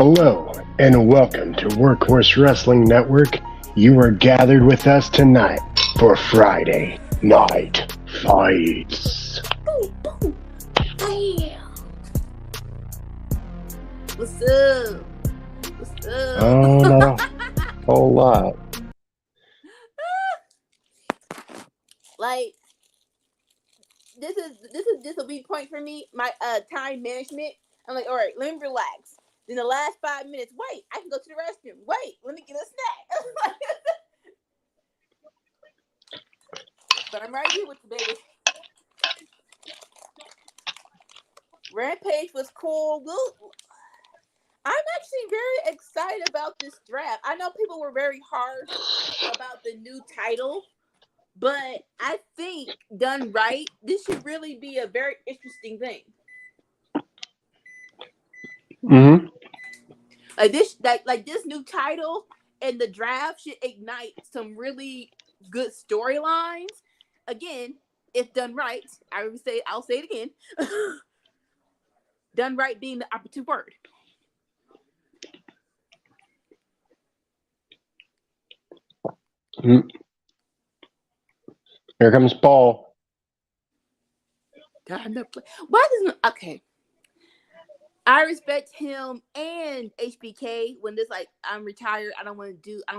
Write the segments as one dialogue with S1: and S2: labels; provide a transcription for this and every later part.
S1: Hello, and welcome to Workhorse Wrestling Network. You are gathered with us tonight for Friday Night Fights.
S2: Boom, boom, bam. What's up? What's up?
S1: Oh, not a whole lot.
S2: Like, this will be point for me. My time management. I'm like, all right, let me relax. In the last 5 minutes, wait, I can go to the restroom. Wait, let me get a snack. But I'm right here with you, baby. Rampage was cool. I'm actually very excited about this draft. I know people were very harsh about the new title, but I think done right, this should really be a very interesting thing.
S1: Mm-hmm.
S2: Like this new title and the draft should ignite some really good storylines. Again, if done right, I'll say it again. Done right being the operative word.
S1: Mm. Here comes Paul.
S2: God, no. Why doesn't okay? I respect him and HBK when this like I'm retired. I don't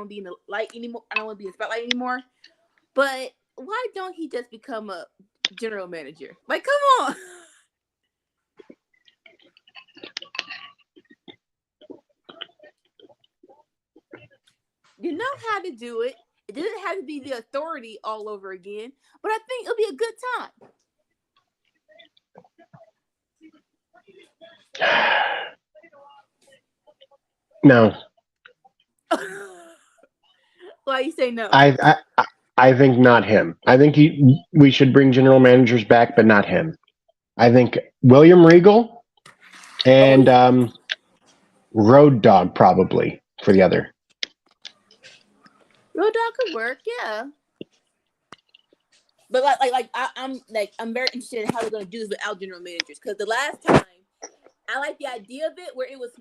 S2: be in the light anymore. I don't want to be in the spotlight anymore. But why don't he just become a general manager? Like, come on. You know how to do it. It doesn't have to be the authority all over again, but I think it'll be a good time.
S1: No.
S2: Why you say no?
S1: I think not him. I think we should bring general managers back, but not him. I think William Regal and Road Dogg probably for the other.
S2: Road Dogg could work, yeah. But I'm very interested in how they're gonna do this without general managers, because the last time I like the idea of it where it was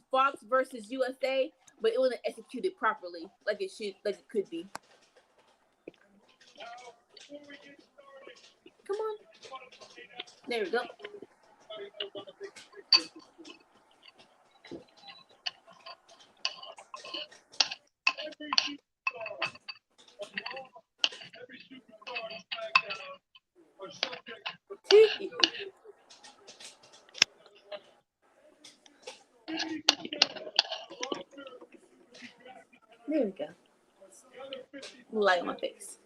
S2: Fox versus USA, but it wasn't executed properly like it could be. Come on. There we go. There we go. Light on my face.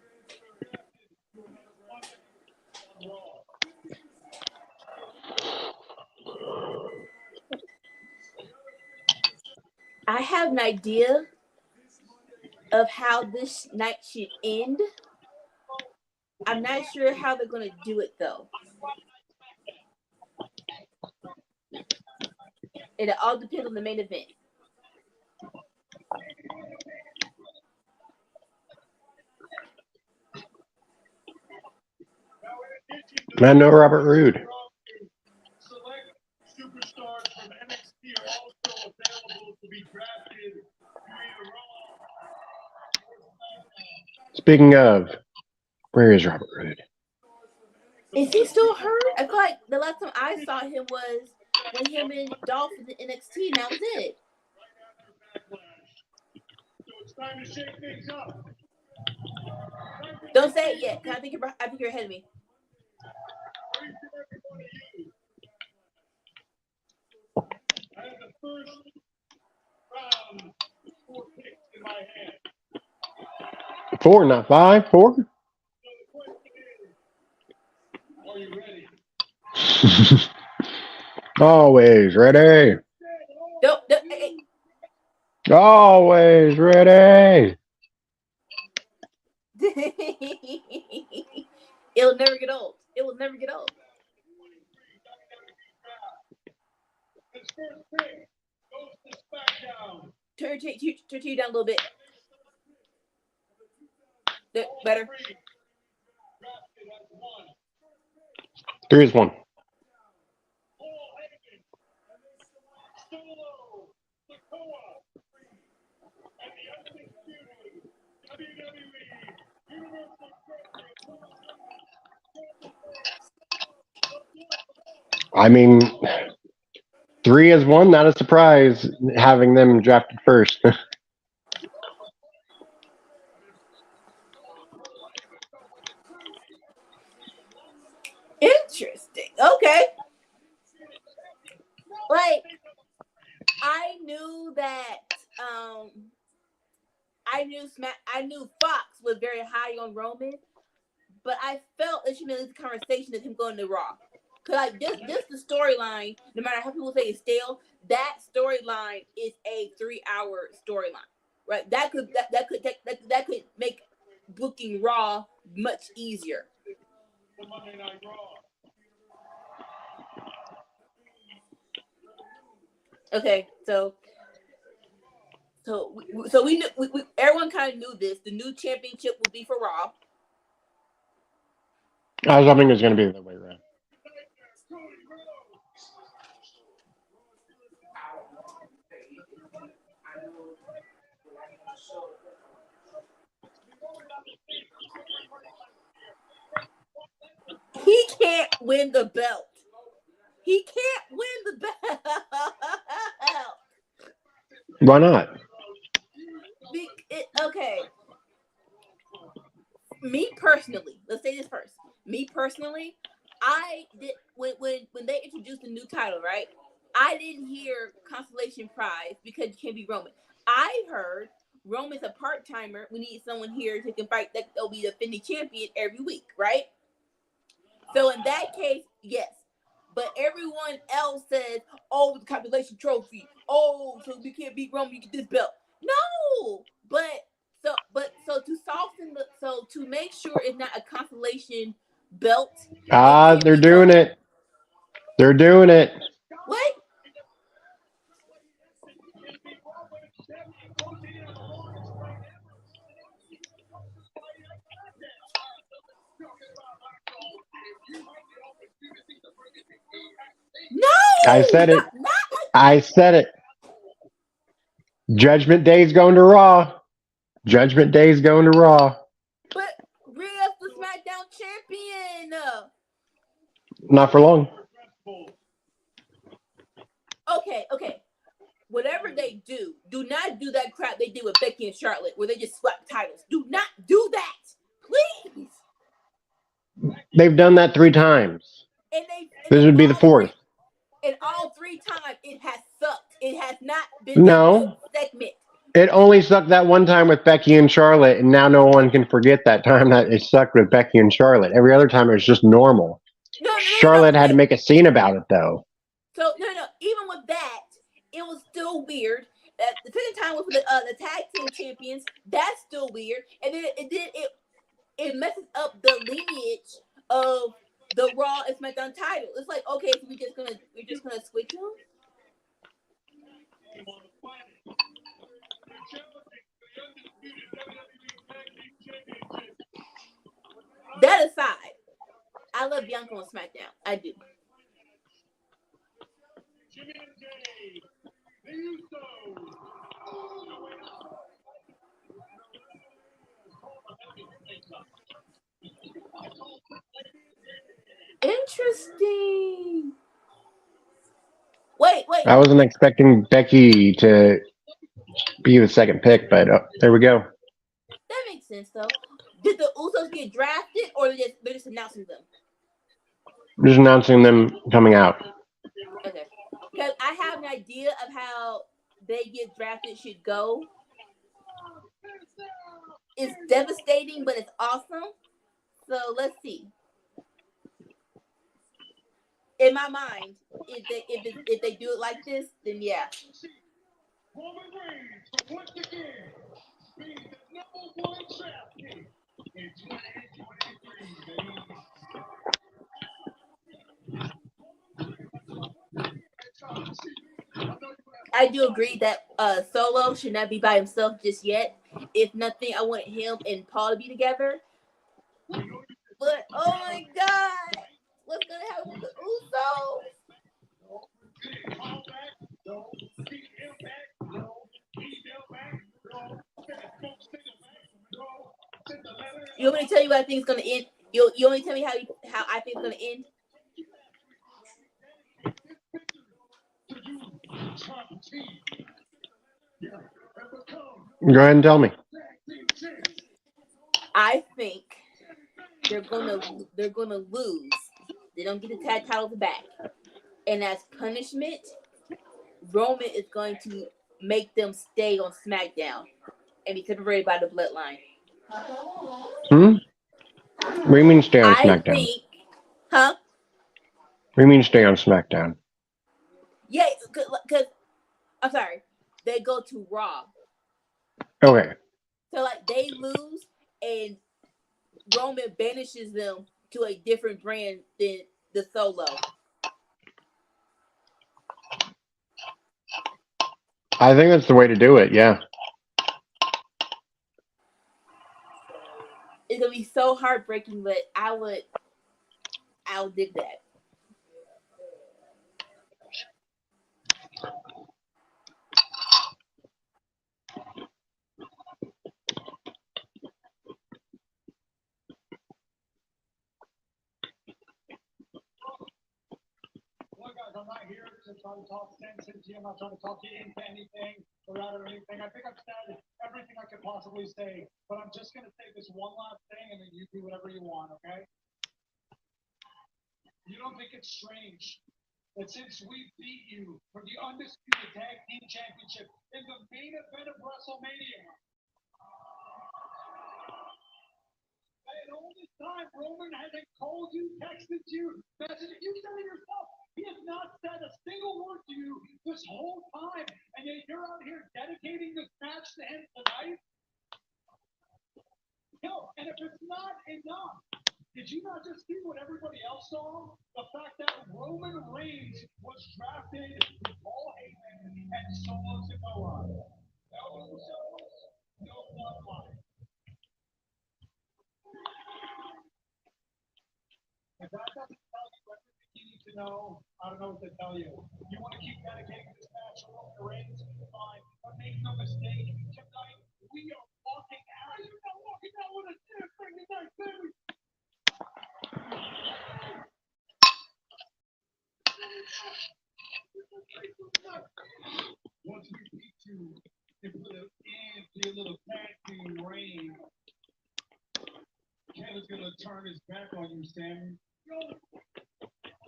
S2: I have an idea of how this night should end. I'm not sure how they're going to do it, though. It all depends on the main event.
S1: I know Robert Roode. Speaking of, where is Robert Roode?
S2: Is he still hurt? I feel like the last time I saw him was when him and Dolph was in NXT, and that was it. Don't say it yet, because I think you're ahead of me.
S1: Four, not five. 4. Are you ready? Always ready.
S2: Hey.
S1: Always ready.
S2: It'll never get old. It will never get old. Turn you down a little bit. Better.
S1: 3 is 1. I mean, 3 is 1, not a surprise having them drafted first.
S2: Interesting. Okay. Like, I knew that I knew Fox was very high on Roman, but I felt it should be this conversation of him going to Raw. Cause like this the storyline, no matter how people say it's stale, that storyline is a 3-hour storyline. Right? That could make booking Raw much easier. Okay, so we knew everyone kind of knew this. The new championship will be for Raw.
S1: I was hoping it was going to be the way around.
S2: He can't win the belt. He can't win the belt.
S1: Why not?
S2: Okay. Me personally, let's say this first. Me personally, I did when they introduced the new title, right? I didn't hear Consolation Prize because you can't be Roman. I heard Roman's a part-timer. We need someone here who can fight that'll be the defending champion every week, right? So in that case, yes. But everyone else says, "Oh, the compilation trophy. Oh, so we can't beat Roman. You get this belt." No, so to make sure it's not a consolation belt.
S1: They're doing it. They're doing it.
S2: What? No,
S1: I said it. I said it. Judgment Day's going to Raw. Judgment Day's going to Raw.
S2: But Rhea's the SmackDown champion.
S1: Not for long.
S2: Okay. Whatever they do not do that crap they did with Becky and Charlotte, where they just swap titles. Do not do that, please.
S1: They've done that 3 times. This would be the 4th.
S2: And all 3 times it has sucked. It has not been a good segment.
S1: It only sucked that one time with Becky and Charlotte, and now no one can forget that time that it sucked with Becky and Charlotte. Every other time it was just normal. Charlotte had to make a scene about it, though.
S2: So no. Even with that, it was still weird. The second time was with the tag team champions. That's still weird. And then it messes up the lineage of the Raw and SmackDown title. It's like, okay, so we're just gonna switch them. That aside, I love Bianca on SmackDown. I do. Interesting. Wait.
S1: I wasn't expecting Becky to be the second pick, but there we go.
S2: That makes sense, though. Did the Usos get drafted, or they're just announcing them?
S1: Just announcing them coming out.
S2: Okay. Because I have an idea of how they get drafted should go. It's devastating, but it's awesome. So let's see. In my mind, if they do it like this, then yeah. I do agree that Solo should not be by himself just yet. If nothing, I want him and Paul to be together. But oh my God, what's gonna happen with the Usos? You want me to tell you what I think is gonna end? You want me to tell me how I think it's gonna end?
S1: Go ahead and tell me.
S2: I think they're gonna lose. They don't get the tag titles back, and as punishment, Roman is going to make them stay on SmackDown and be separated by the bloodline.
S1: What do you mean stay on
S2: I
S1: SmackDown?
S2: think, huh?
S1: What do you mean stay on SmackDown?
S2: Yeah, because I'm sorry, they go to Raw.
S1: Okay.
S2: So like they lose, and Roman banishes them to a different brand than the Solo.
S1: I think that's the way to do it, yeah.
S2: It's gonna be so heartbreaking, but I'll dig that.
S3: Look, guys, I'm not here to try to talk sense into you. I'm not trying to talk you into anything or out of anything. I think I've said everything I could possibly say, but I'm just going to say this one last thing, and then you do whatever you want, okay? You don't think it's strange that since we beat you for the Undisputed Tag Team Championship in the main event of WrestleMania, and all this time Roman hasn't called you, texted you, messaged you, said it yourself. He has not said a single word to you this whole time, and yet you're out here dedicating this match to him tonight? No, and if it's not enough, did you not just see what everybody else saw? The fact that Roman Reigns was drafted with Paul Heyman and Solo Sikoa. No Usos, no bloodline. If that doesn't tell you everything you need to know, I don't know what to tell you. You want to keep dedicating this match to Roman Reigns? Fine. But make no mistake, tonight we are walking out. You're not walking out with a damn thing tonight, baby. Once we beat you and put an end to your little tag team reign, Kevin's going to turn his back on you, Sammy.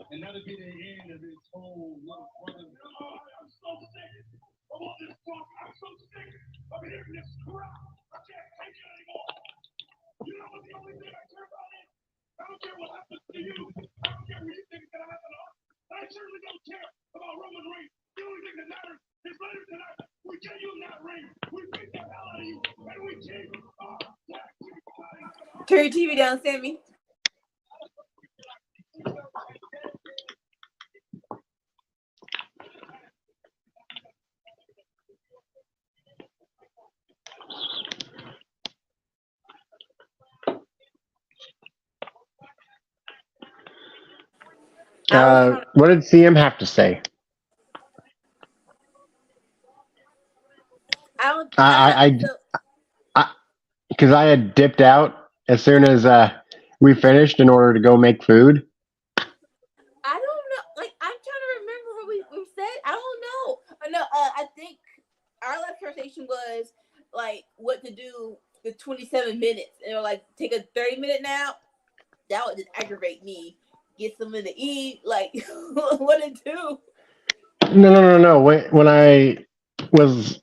S3: And that'll be the end of his whole little brother. I'm so sick of all this talk. I'm so sick of hearing this crap. I can't take it anymore. You know what the only thing I care about is? I don't care what happens to you. I don't care what you think is going to happen to us. I certainly don't care about Roman Reigns. The only thing that matters is later tonight, we get you in that ring. We beat the hell out of you. And we keep our tag team.
S2: Turn your TV down, Sammy.
S1: What did CM have to say? Because I had dipped out as soon as we finished in order to go make food.
S2: I don't know. Like, I'm trying to remember what we said. I don't know. No, I think our last conversation was like what to do the 27 minutes, and they're like, take a 30-minute nap. That would just aggravate me. Get something to eat. Like, what to do?
S1: No. When I was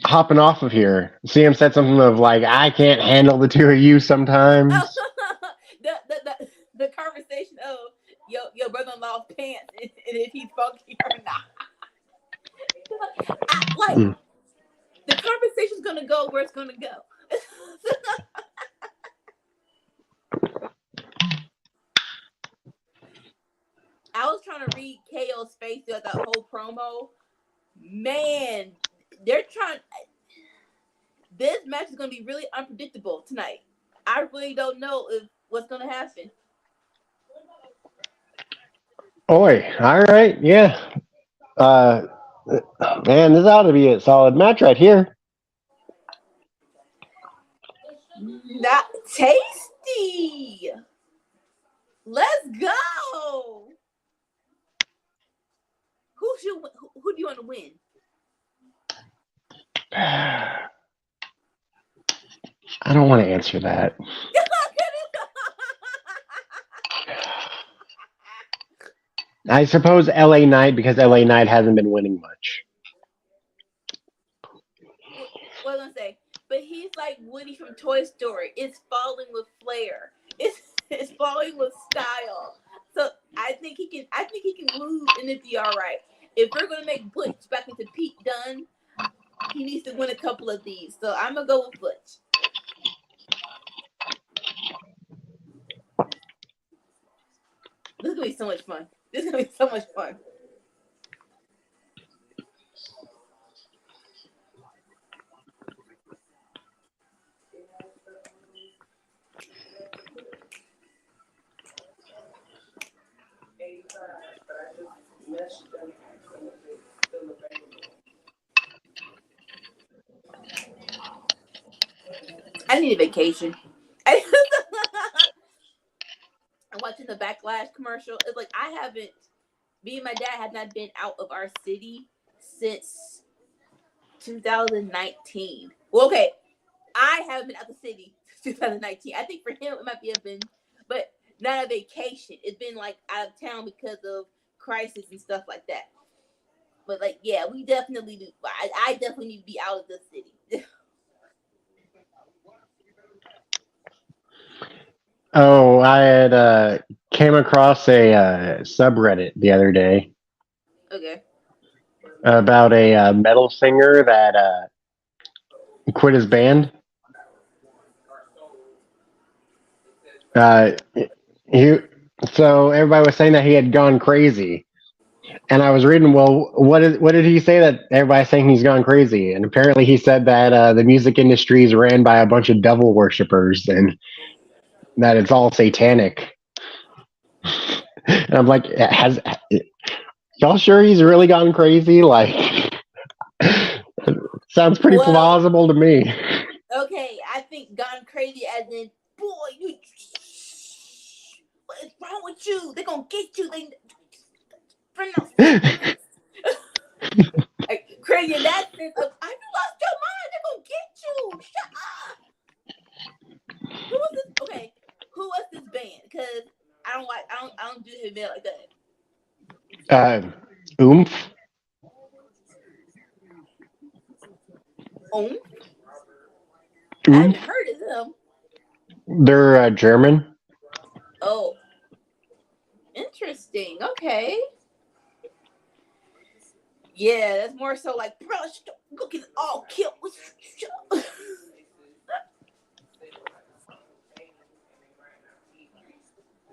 S1: hopping off of here, CM said something of like, I can't handle the two of you sometimes.
S2: the conversation of your brother-in-law's pants and if he's funky or not. The conversation's gonna go where it's gonna go. I was trying to read KO's face throughout that whole promo. Man, they're trying. This match is going to be really unpredictable tonight. I really don't know what's going to happen.
S1: Oi, all right, yeah. Man, this ought to be a solid match right here.
S2: Not taste? 50. Let's go. Who do you want to win?
S1: I don't want to answer that. I suppose LA Knight, because LA Knight hasn't been winning much.
S2: What was I gonna say? But he's like Woody from Toy Story. It's falling with flair. It's falling with style. So I think he can lose and it'd be all right. If we're gonna make Butch back into Pete Dunne, he needs to win a couple of these. So I'm gonna go with Butch. This is gonna be so much fun. I need a vacation. I'm watching the Backlash commercial. It's like me and my dad have not been out of our city since 2019. Well, okay, I haven't been out of the city since 2019. I think for him it might have been, but not a vacation. It's been like out of town because of crisis and stuff like that. But like, yeah, we definitely do. I definitely need to be out of the city.
S1: Oh, I had came across a subreddit the other day
S2: Okay.
S1: about a metal singer that quit his band. He so everybody was saying that he had gone crazy, and I was reading. Well, what did he say that everybody's saying he's gone crazy? And apparently, he said that the music industry is ran by a bunch of devil worshippers, and that it's all satanic. And I'm like, y'all sure he's really gone crazy? Like, sounds pretty plausible to me.
S2: Okay, I think gone crazy as in, boy, what is wrong with you? They're gonna get you. Like, crazy in that sense of, have you lost your mind? They're gonna get you. Shut up. Who was this? Okay, who was this band? Because I don't do heavy metal like that.
S1: Oomph.
S2: I haven't heard of them.
S1: They're German.
S2: Oh, interesting. Okay. Yeah, that's more so like, bro, go get it all killed.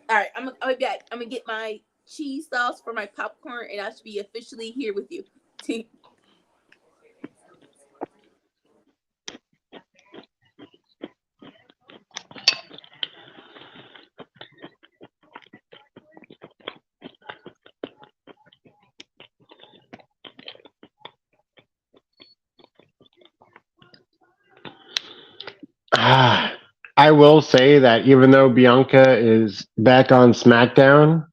S2: All right, I'm gonna be back. I'm gonna get my cheese sauce for my popcorn, and I should be officially here with you.
S1: I will say that even though Bianca is back on SmackDown,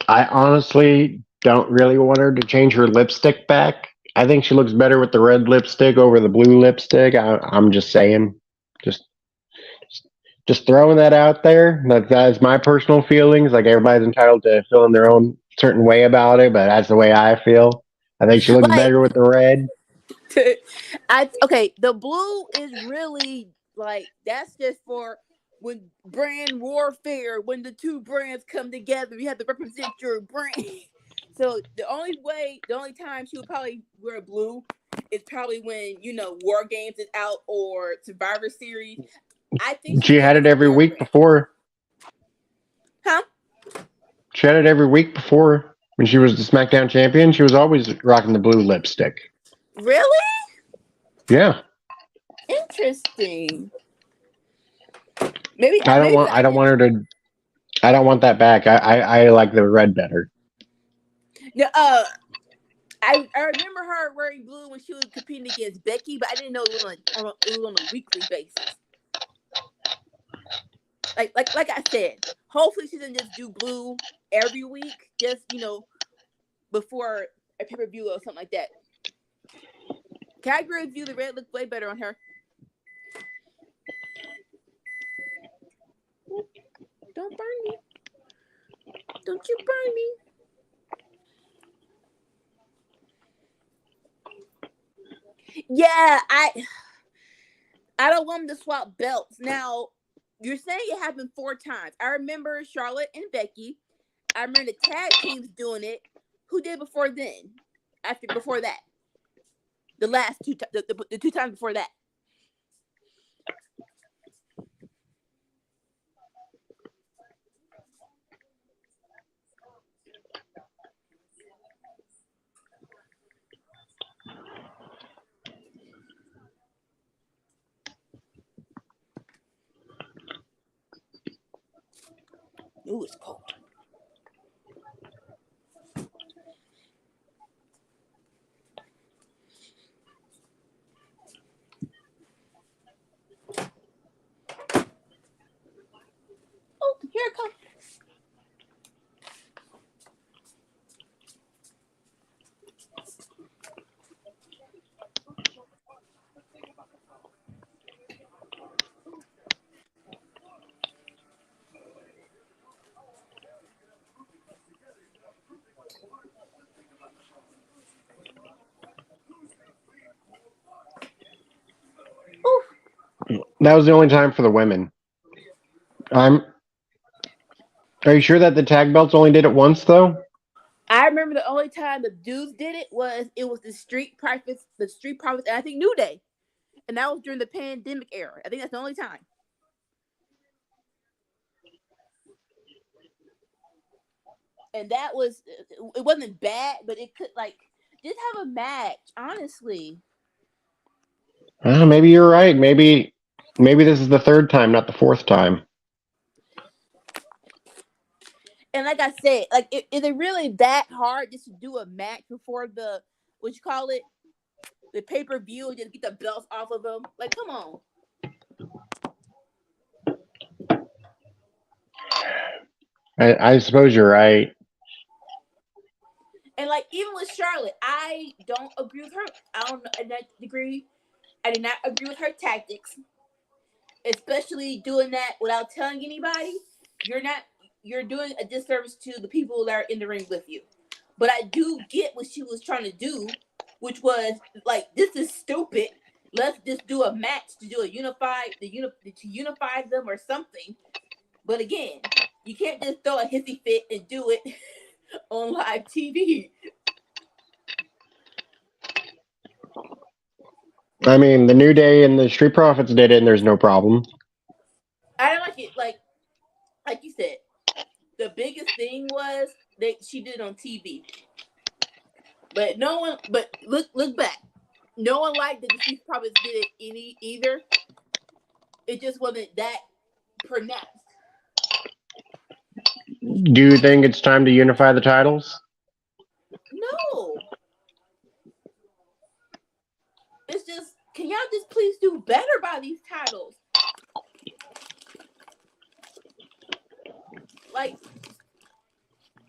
S1: I honestly don't really want her to change her lipstick back. I think she looks better with the red lipstick over the blue lipstick. I'm just saying, just just throwing that out there. That is my personal feelings. Like everybody's entitled to feel in their own certain way about it, but that's the way I feel. I think she looks better with the red.
S2: Okay, the blue is really like that's just for when brand warfare, when the two brands come together, you have to represent your brand. So the only time she would probably wear blue is probably when War Games is out or Survivor Series. I think
S1: she had it every week before.
S2: Huh?
S1: She had it every week before when she was the SmackDown champion. She was always rocking the blue lipstick.
S2: Really?
S1: Yeah.
S2: Interesting. Maybe
S1: I don't want her to. I don't want that back. I like the red better.
S2: No, I remember her wearing blue when she was competing against Becky, but I didn't know it was on a weekly basis. like I said, hopefully she doesn't just do blue every week, just before a pay-per-view or something like that. Can I agree with you? The red looks way better on her. Don't burn me. Don't you burn me. Yeah, I don't want them to swap belts. Now, you're saying it happened 4 times. I remember Charlotte and Becky. I remember the tag teams doing it. Who did before then? Before that? The last 2 the 2 times before that. Ooh, it's cold. Oh, here it comes.
S1: That was the only time for the women. Are you sure that the tag belts only did it once though?
S2: I remember the only time the dudes did it was the Street Profits, and I think New Day, and that was during the pandemic era. I think that's the only time. And that was, it wasn't bad, but it could just have a match. Honestly,
S1: Maybe you're right. Maybe this is the 3rd time, not the 4th time.
S2: and like I said, is it really that hard just to do a match before the the pay-per-view and just get the belts off of them? Like, come on.
S1: I suppose you're right.
S2: And even with Charlotte, I don't agree with her. I did not agree with her tactics, especially doing that without telling anybody. You're doing a disservice to the people that are in the ring with you. But I do get what she was trying to do, which was this is stupid. Let's just do a match to do to unify them or something. But again, you can't just throw a hissy fit and do it on live TV.
S1: I mean, the New Day and the Street Profits did it, and there's no problem.
S2: I don't like it. Like you said, the biggest thing was that she did it on TV. But no one. But look back. No one liked that the Street Profits did it either. It just wasn't that pronounced.
S1: Do you think it's time to unify the titles?
S2: No. It's just, can y'all just please do better by these titles?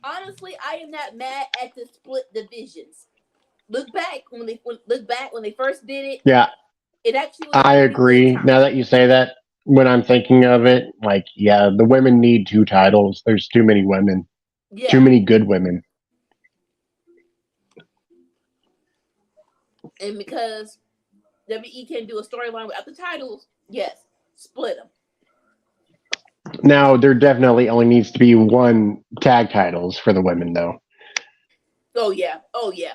S2: Honestly, I am not mad at the split divisions. Look back when they first did it.
S1: Yeah,
S2: it actually was
S1: I agree. Now that you say that, when I'm thinking of it, the women need 2 titles. There's too many women. Yeah. Too many good women.
S2: And because WWE can do a storyline without the titles, yes, split them.
S1: Now, there definitely only needs to be 1 tag titles for the women, though.
S2: Oh, yeah. Oh, yeah.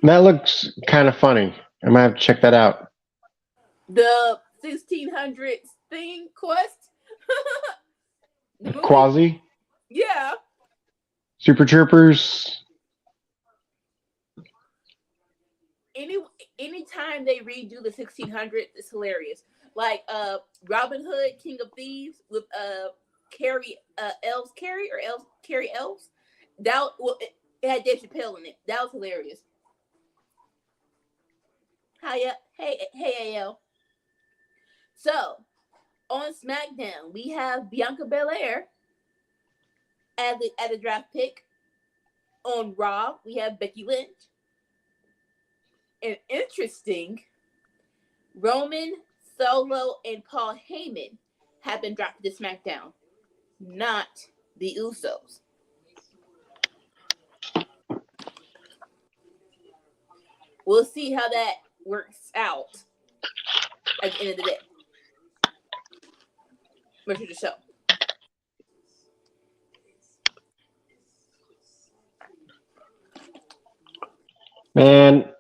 S1: That looks kind of funny. I might have to check that out.
S2: The 1600s thing quest?
S1: Quasi?
S2: Yeah.
S1: Super Troopers?
S2: anytime they redo the 1600, it's hilarious. Like Robin Hood, King of Thieves with Carrie Elves, Carrie Elves. It had Dave Chappelle in it. That was hilarious. Hiya, hey AL. So on SmackDown, we have Bianca Belair as a draft pick. On Raw, we have Becky Lynch. And interesting, Roman, Solo, and Paul Heyman have been dropped to SmackDown, not the Usos. We'll see how that works out at the end of the day. Rest of the show.
S1: Man,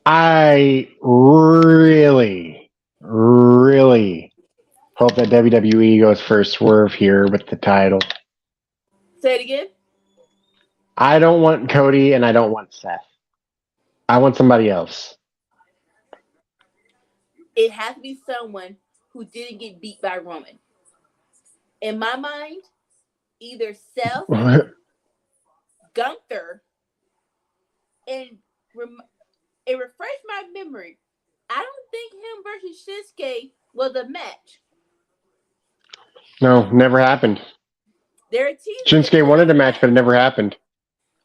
S1: I really, really hope that WWE goes for a swerve here with the title.
S2: Say it again.
S1: I don't want Cody and I don't want Seth. I want somebody else.
S2: It has to be someone who didn't get beat by Roman. In my mind, either Seth, Gunther, and refresh my memory. I don't think him versus Shinsuke was a match.
S1: No, never happened. Shinsuke wanted a match, but it never happened.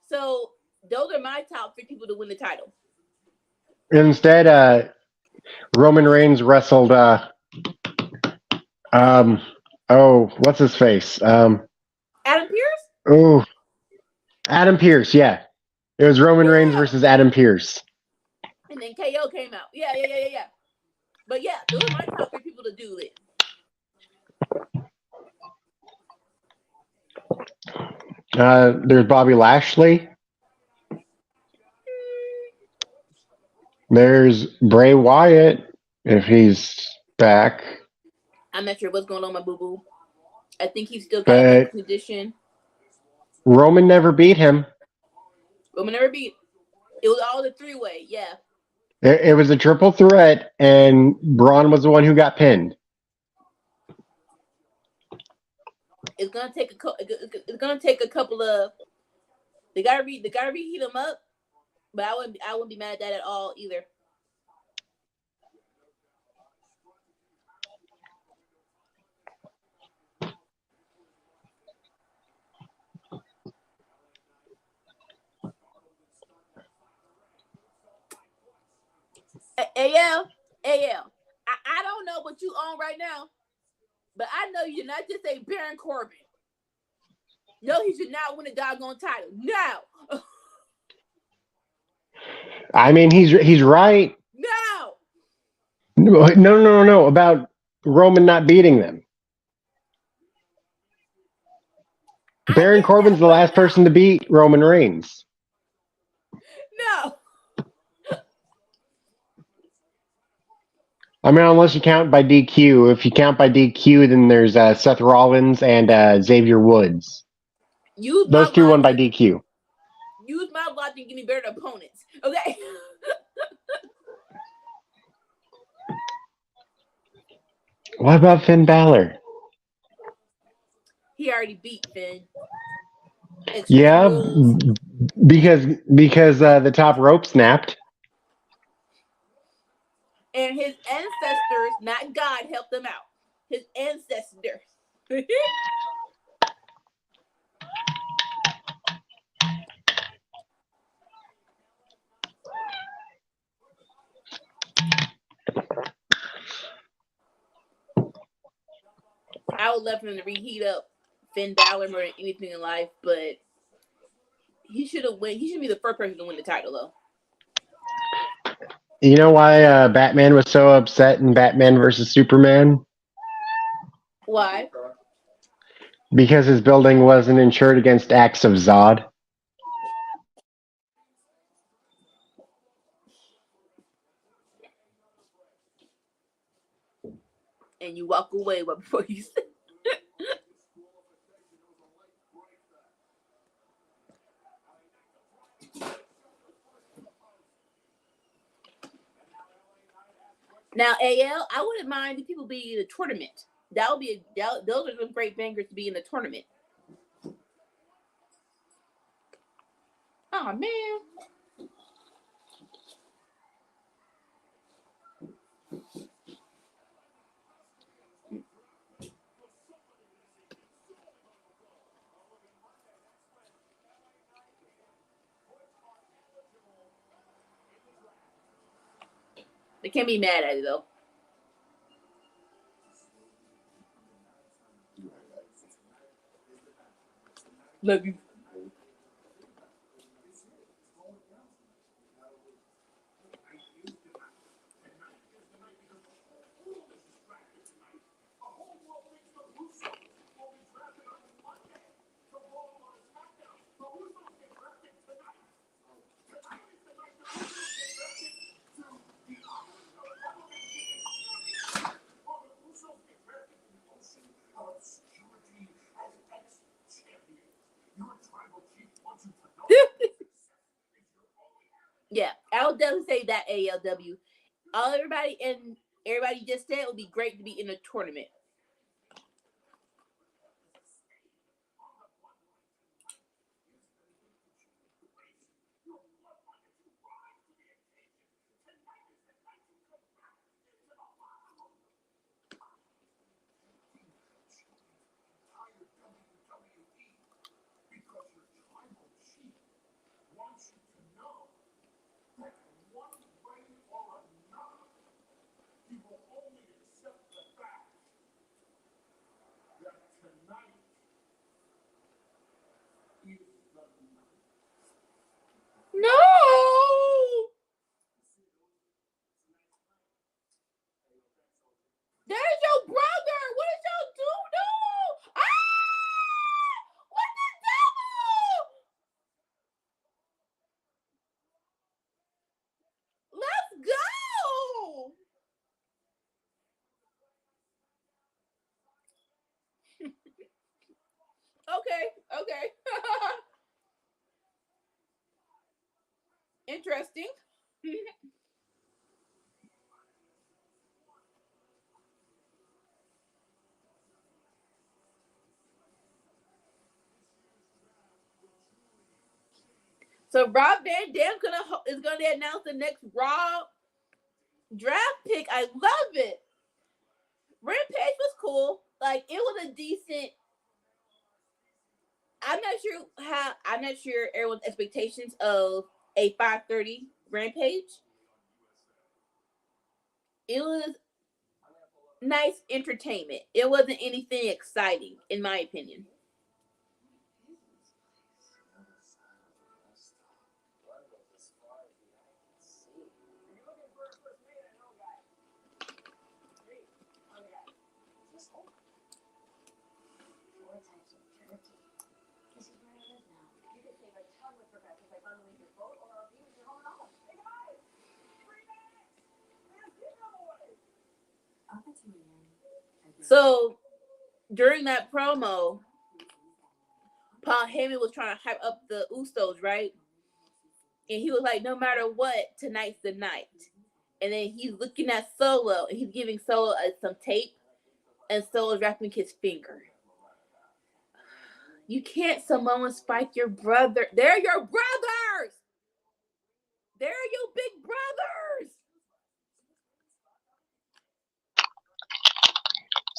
S2: So those are my top 3 people to win the title.
S1: Instead, Roman Reigns wrestled. What's his face?
S2: Adam Pearce.
S1: Oh, Adam Pearce. Yeah, it was Roman Reigns versus Adam Pearce.
S2: And then KO came out. Yeah. But yeah, those are my top 3 people to do it.
S1: There's Bobby Lashley. There's Bray Wyatt, if he's back.
S2: I'm not sure what's going on, my boo-boo. I think he's still got a condition.
S1: Roman never beat him.
S2: It was all the 3-way, yeah.
S1: It was a triple threat, and Braun was the one who got pinned.
S2: It's gonna take a couple of. They gotta reheat them up, but I wouldn't be mad at that at all either. AL, I don't know what you on right now, but I know you not just say Baron Corbin. No, he should not win a doggone title. No.
S1: I mean, he's right. No. About Roman not beating them. Baron Corbin's the last person to beat Roman Reigns.
S2: No.
S1: I mean, unless you count by DQ. If you count by DQ, then there's Seth Rollins and Xavier Woods. Those 2 won by DQ.
S2: Use my logic and give me better opponents. Okay.
S1: What about Finn Balor?
S2: He already beat Finn.
S1: Yeah, because the top rope snapped.
S2: And his ancestors, not God, helped them out. His ancestors. I would love for him to reheat up Finn Balor more than anything in life, but he should have won. He should be the first person to win the title, though.
S1: You know why Batman was so upset in Batman versus Superman?
S2: Why?
S1: Because his building wasn't insured against acts of Zod.
S2: And you walk away before you say. Now, AL, I wouldn't mind if people be in the tournament. That would be those are some great bangers to be in the tournament. Oh man. They can't be mad at it though. Love you. Yeah, I'll definitely say that ALW. Everybody just said it would be great to be in a tournament. No! There's your brother! What did y'all do? No! Ah! What the devil? Let's go! Okay. Interesting. So Rob Van Dam is gonna announce the next Raw draft pick. I love it. Rampage was cool. Like it was a decent. I'm not sure everyone's expectations of a 5:30 Rampage. It was nice entertainment. It wasn't anything exciting, in my opinion. So during that promo, Paul Heyman was trying to hype up the Usos, right? And he was like, no matter what, tonight's the night. And then he's looking at Solo and he's giving Solo some tape, and Solo's wrapping his finger. You can't Samoan spike your brother. They're your brothers. They're your big brothers.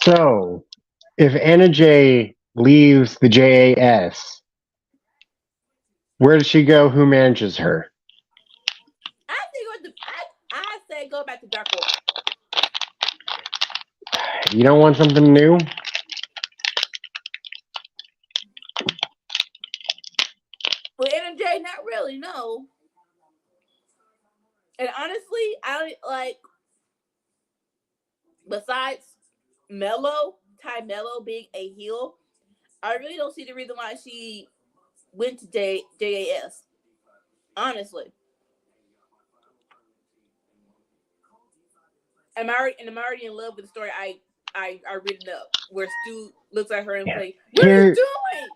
S1: So, if Anna Jay leaves the JAS, where does she go? Who manages her?
S2: I say go back to Dark Order.
S1: You don't want something new?
S2: Well, Anna Jay, not really, no. And honestly, I like. Besides Ty Mello being a heel, I really don't see the reason why she went to JAS. Honestly. I'm already in love with the story I written up where Stu looks at her and plays, what are you doing?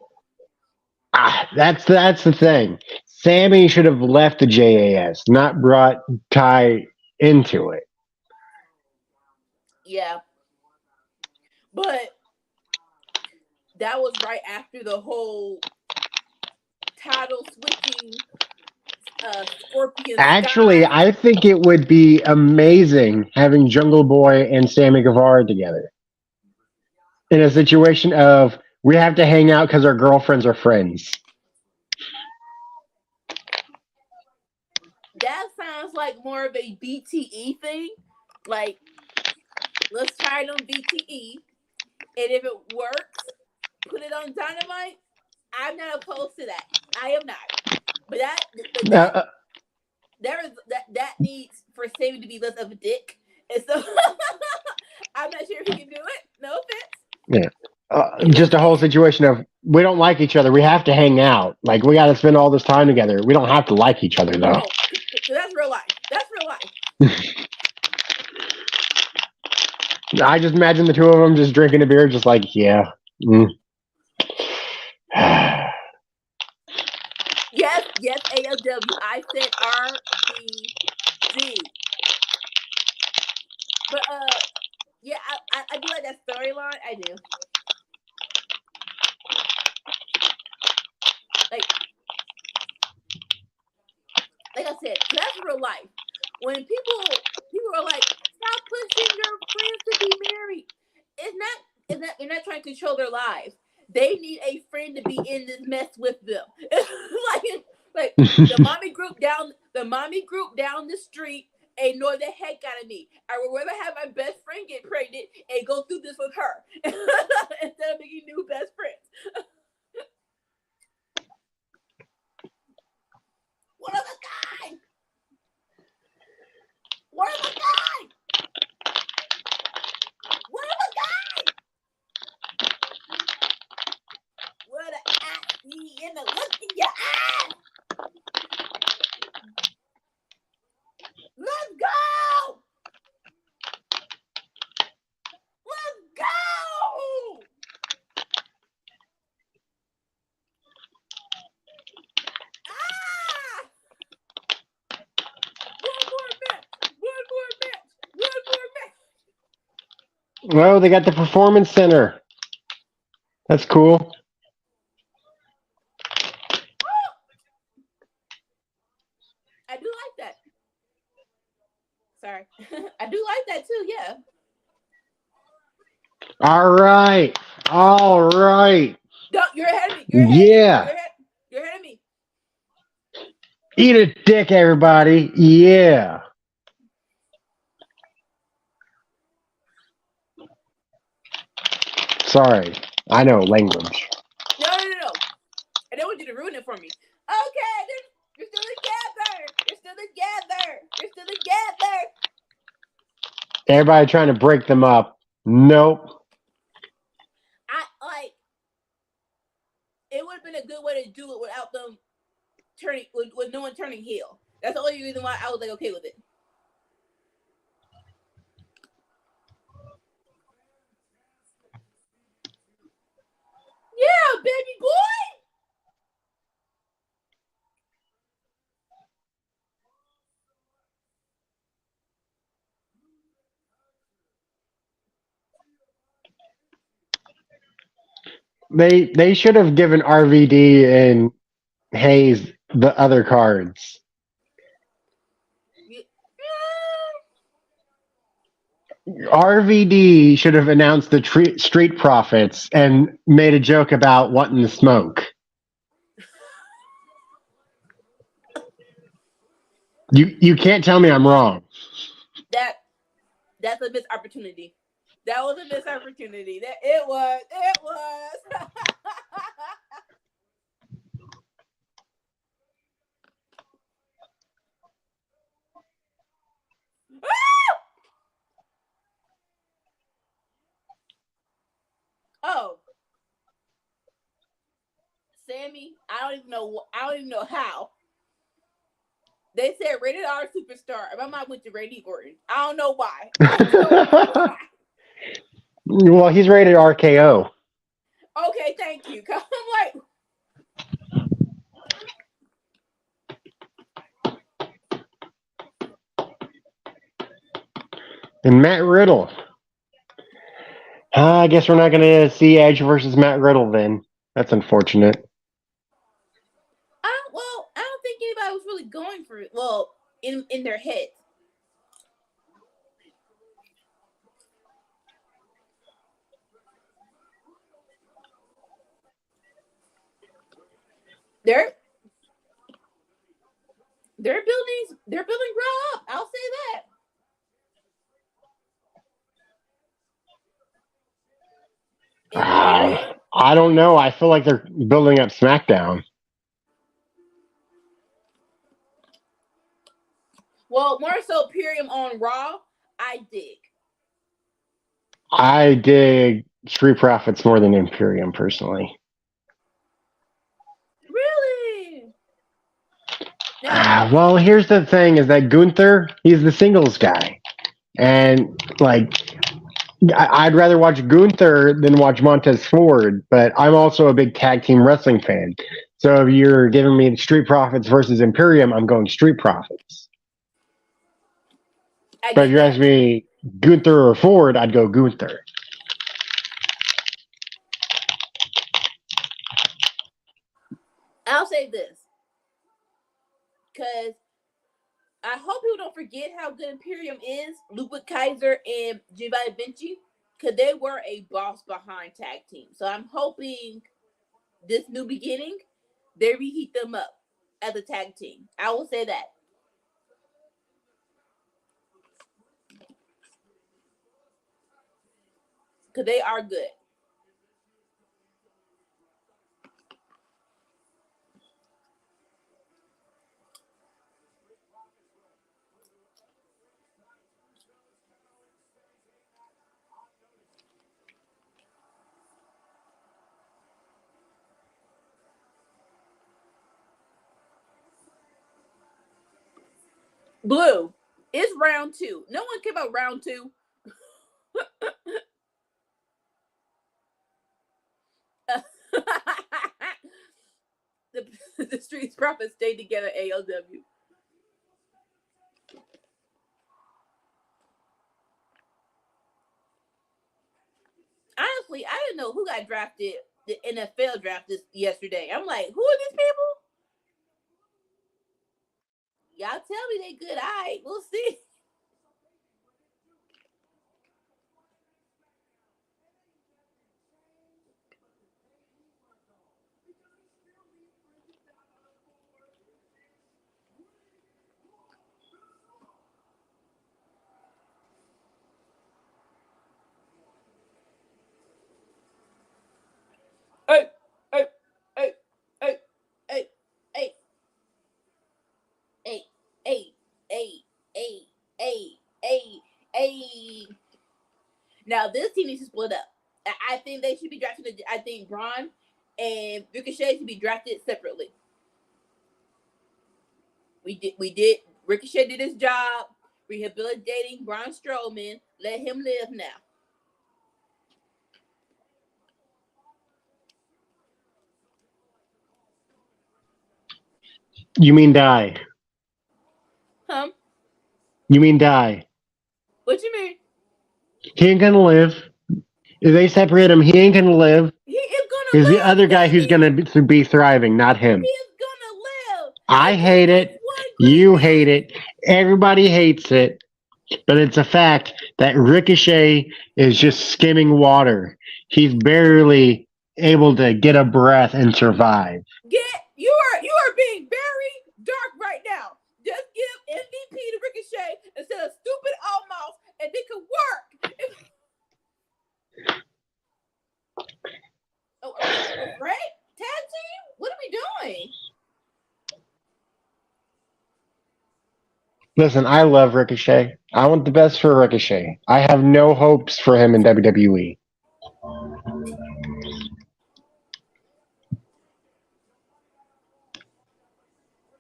S1: That's the thing. Sammy should have left the JAS, not brought Ty into it.
S2: Yeah, but that was right after the whole title switching Scorpion
S1: Actually,
S2: Sky.
S1: I think it would be amazing having Jungle Boy and Sammy Guevara together in a situation of we have to hang out because our girlfriends are friends.
S2: That sounds like more of a BTE thing. Like, let's try it on BTE, and if it works, put it on Dynamite. I'm not opposed to that. I am not. But
S1: Uh,
S2: that needs for Sammy to be less of a dick, and so I'm not sure if he can do it. No offense.
S1: yeah.
S2: He looks
S1: Just a whole situation of we don't like each other. We have to hang out. Like we got to spend all this time together. We don't have to like each other though.
S2: no, that's real life. That's real life.
S1: I just imagine the two of them just drinking a beer, just like yeah. Mm.
S2: Yes, ALW. I said RVD. But yeah, I do like that storyline. I do. Like I said, that's real life. When people are like, stop pushing your friends to be married. You're not trying to control their lives. They need a friend to be in this mess with them. like the mommy group down the street annoy the heck out of me. I would rather have my best friend get pregnant and go through this with her instead of making new best friends. What of a guy? What of a guy? What of a guy? What a ass in the look in your eye. Let's go. Let's go. Ah! One more match.
S1: Well, they got the performance center. That's cool.
S2: I do like that. Sorry. I do like that too, yeah.
S1: All right.
S2: No, you're ahead of me.
S1: Yeah.
S2: You're ahead of me.
S1: Eat a dick, everybody. Yeah. Sorry. I know language.
S2: No. I don't want you to ruin it for me. Okay, you're still together.
S1: Everybody trying to break them up. Nope.
S2: It would have been a good way to do it without them turning with no one turning heel. That's the only reason why I was like okay with it. Yeah, baby boy.
S1: They should have given RVD and Hayes the other cards. RVD should have announced the Street Profits and made a joke about wanting to smoke. You can't tell me I'm wrong.
S2: That's a missed opportunity. That was a missed opportunity. It was. Oh, Sammy, I don't even know how. They said rated R superstar. My mind went to Randy Orton. I don't know why.
S1: Well, he's rated RKO.
S2: Okay, thank you. I'm like,
S1: And Matt Riddle. I guess we're not going to see Edge versus Matt Riddle then. That's unfortunate.
S2: I don't think anybody was really going for it. Well, in their heads. They're building Raw up. I'll say that. Imperium?
S1: I don't know. I feel like they're building up SmackDown.
S2: Well, more so Imperium on Raw. I dig.
S1: I dig Street Profits more than Imperium personally.
S2: Really?
S1: Well, here's the thing: is that Gunther? He's the singles guy, and like I'd rather watch Gunther than watch Montez Ford. But I'm also a big tag team wrestling fan. So if you're giving me Street Profits versus Imperium, I'm going Street Profits. But if you're asking me Gunther or Ford, I'd go Gunther.
S2: I'll say this. Because I hope people don't forget how good Imperium is. Ludwig Kaiser and Giovanni Vinci. Because they were a boss behind tag team. So I'm hoping this new beginning, they reheat them up as a tag team. I will say that. Because they are good. Blue, it's round 2. No one cared about round 2. the Streets Profits stayed together, ALW. Honestly, I didn't know who got drafted. The NFL draft yesterday. I'm like, who are these people? Y'all tell me they good. All right, we'll see. Hey, hey, hey, hey, hey, hey, hey, hey, hey, hey, hey, hey, hey. Now this team needs to split up. I think they should be drafted. I think Braun and Ricochet should be drafted separately. We did. Ricochet did his job rehabilitating Braun Strowman. Let him live now.
S1: You mean die?
S2: Huh?
S1: You mean die?
S2: What you mean?
S1: He ain't gonna live. If they separate him, he ain't gonna live.
S2: He is gonna
S1: There's
S2: live.
S1: the other guy who's gonna be thriving, not him.
S2: He is gonna live.
S1: I hate it. You hate it. Everybody hates it. But it's a fact that Ricochet is just skimming water. He's barely able to get a breath and survive.
S2: You are being very dark right now. Just give MVP to Ricochet instead of stupid Almost, and they could work. Oh, right? Tag team? What are we doing?
S1: Listen, I love Ricochet. I want the best for Ricochet. I have no hopes for him in WWE.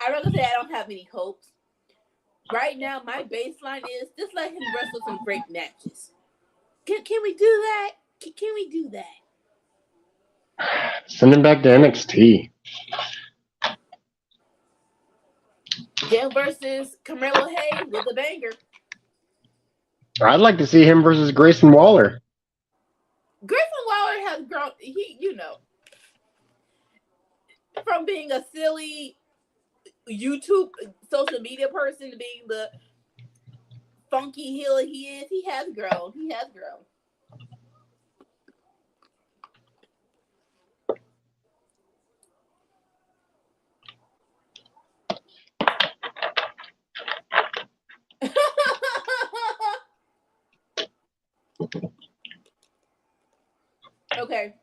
S2: I'd rather say I don't have any hopes. Right now, my baseline is just let him wrestle some great matches. Can we do that? Can we do that?
S1: Send him back to NXT.
S2: Jim versus Carmelo Hayes was a banger.
S1: I'd like to see him versus Grayson Waller.
S2: from being a silly YouTube social media person to being the funky healer he is, he has grown. He has grown. Okay.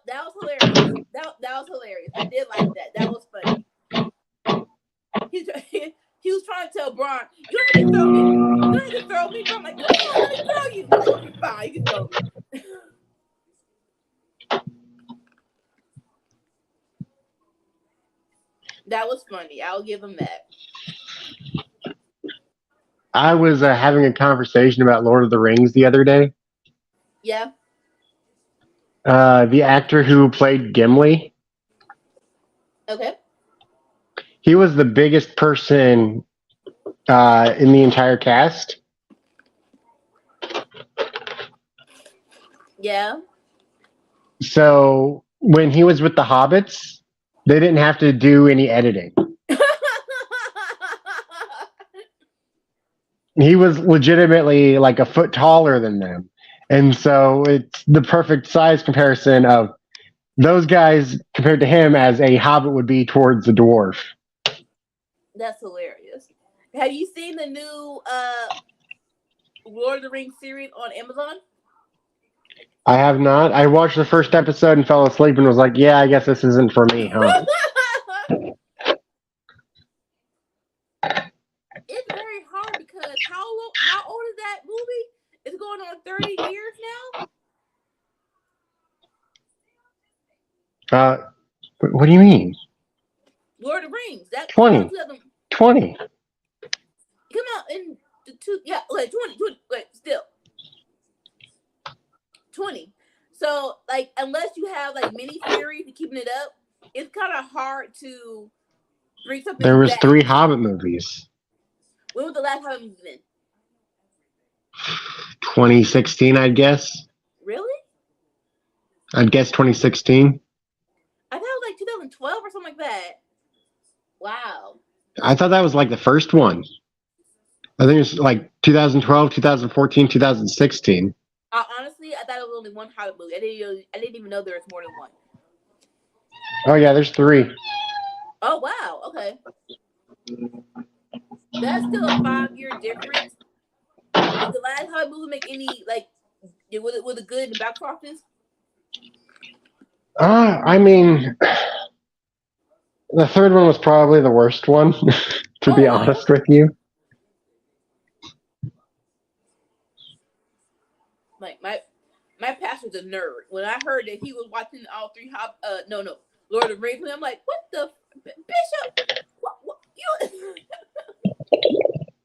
S2: that was hilarious. That was hilarious. I did like that. That was funny. He was trying to tell Braun, you don't need to throw me. You don't need to throw me. I'm like, come on, let me throw you. He's like, okay, fine, you can throw me. That was funny. I'll give him that.
S1: I was having a conversation about Lord of the Rings the other day.
S2: Yeah.
S1: The actor who played Gimli.
S2: Okay.
S1: He was the biggest person in the entire cast.
S2: Yeah.
S1: So when he was with the Hobbits, they didn't have to do any editing. He was legitimately like a foot taller than them. And so it's the perfect size comparison of those guys compared to him as a hobbit would be towards a dwarf.
S2: That's hilarious. Have you seen the new Lord of the Rings series on Amazon?
S1: I have not. I watched the first episode and fell asleep and was like, yeah, I guess this isn't for me, huh?
S2: It's very hard because how old is that movie? It's going on 30 years now?
S1: What do you mean?
S2: Lord of the Rings. That
S1: 20. 20.
S2: Come out in the 20, still 20. So like unless you have like mini series to keeping it up, it's kind of hard to bring something
S1: There was
S2: back.
S1: 3 Hobbit movies.
S2: When was the last Hobbit movie then?
S1: 2016, I'd guess.
S2: Really?
S1: I'd guess 2016.
S2: I thought it was like 2012 or something like that. Wow.
S1: I thought that was like the first one. I think it's like 2012, 2014, 2016.
S2: Honestly, I thought it was only one Hobbit movie. I didn't even know there was more than one.
S1: Oh yeah, there's 3.
S2: Oh wow. Okay. That's still a 5-year difference. Did the last Hobbit movie make any was it good in the box office?
S1: I mean, the third one was probably the worst one, to be honest with you.
S2: Like my pastor's a nerd. When I heard that he was watching all 3 Lord of the Rings, I'm like, what the Bishop? What you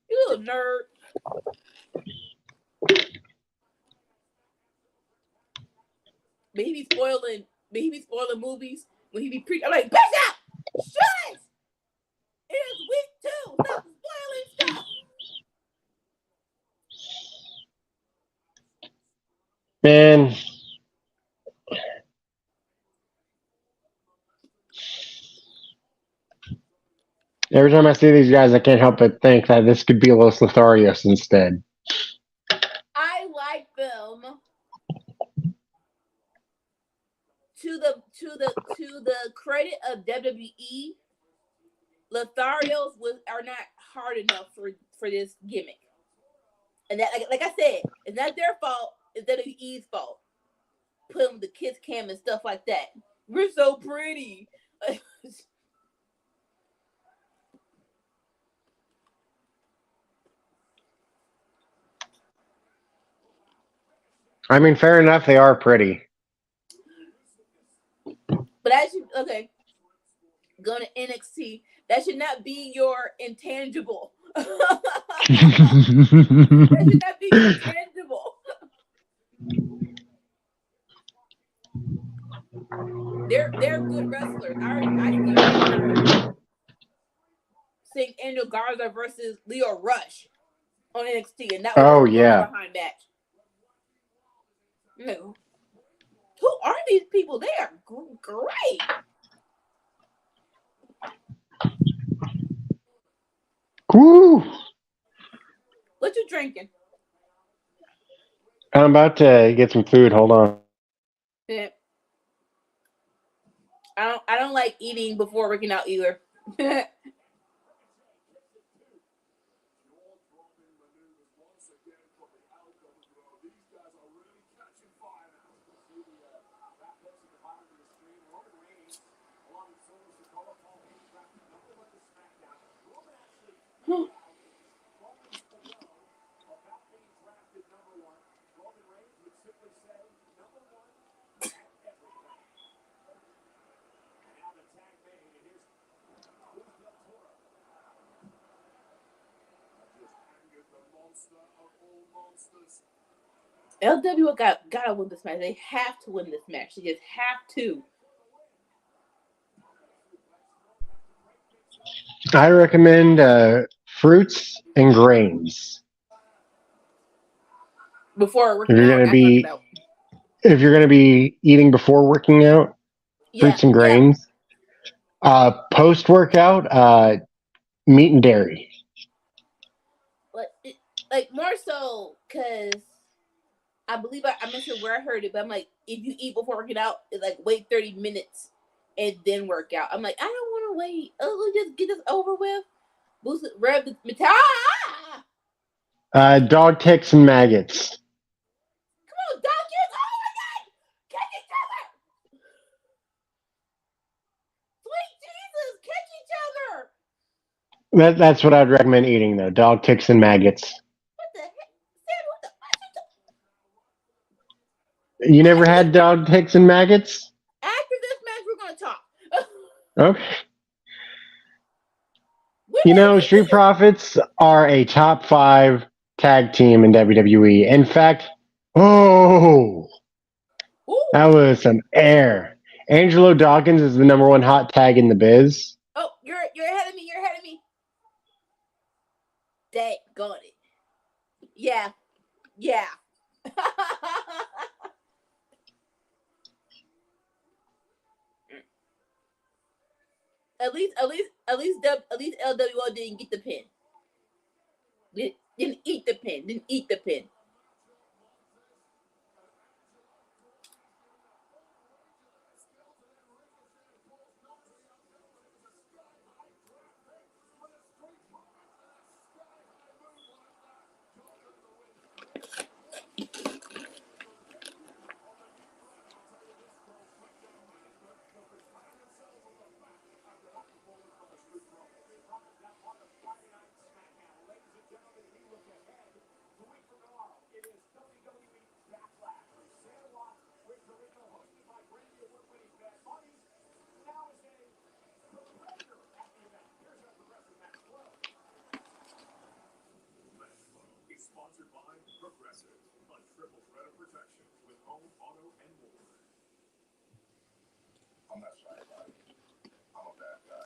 S2: you little nerd. But he be spoiling movies when he be preaching. I'm like, Bishop, shush! It's week 2. Stop spoiling stuff.
S1: Man, every time I see these guys, I can't help but think that this could be Los Lotharios instead.
S2: I like them. To the credit of WWE, Lotharios are not hard enough for this gimmick. And that, like I said, it's not their fault. It's WWE's fault. Put them with the kiss cam and stuff like that. We're so pretty.
S1: I mean, fair enough, they are pretty.
S2: But that should go to NXT. That should not be your intangible. That should not be your intangible. They're good wrestlers. I remember seeing Angel Garza versus Leo Rush on NXT, and that was a behind match. No. Who are these people? They are great.
S1: Woo!
S2: What you drinking?
S1: I'm about to get some food. Hold on.
S2: Yeah. I don't like eating before working out either. LW gotta win this match. They have to win this match. They just have to.
S1: I recommend fruits and grains.
S2: Before
S1: If
S2: working
S1: you're
S2: out or
S1: gonna
S2: after working
S1: be
S2: out.
S1: if you're gonna be eating before working out,
S2: Yeah,
S1: fruits and
S2: yeah.
S1: grains. Post workout, meat and dairy.
S2: Like more so because I believe I'm not sure where I heard it, but I'm like, if you eat before working out, it's like wait 30 minutes and then work out. I'm like, I don't want to wait. Oh, just get this over with. Boost it, rev the metal.
S1: Dog ticks and maggots.
S2: Come on, donkeys! Oh my God! Catch each other! Sweet Jesus, catch each other!
S1: That's what I'd recommend eating though. Dog ticks and maggots.
S2: What the heck? Sam, what the?
S1: You never had dog ticks and maggots?
S2: After this match, we're gonna talk.
S1: Okay.
S2: When
S1: You
S2: have
S1: know,
S2: you
S1: Street
S2: eaten?
S1: Profits are a top 5 tag team in WWE. In fact, oh,
S2: Ooh.
S1: that was some air. Angelo Dawkins is the number 1 hot tag in the biz.
S2: Oh, you're ahead of me. You're ahead of me. Dang, got it. Yeah. at least LWO didn't get the pin. Didn't eat the pin. Didn't eat the pin.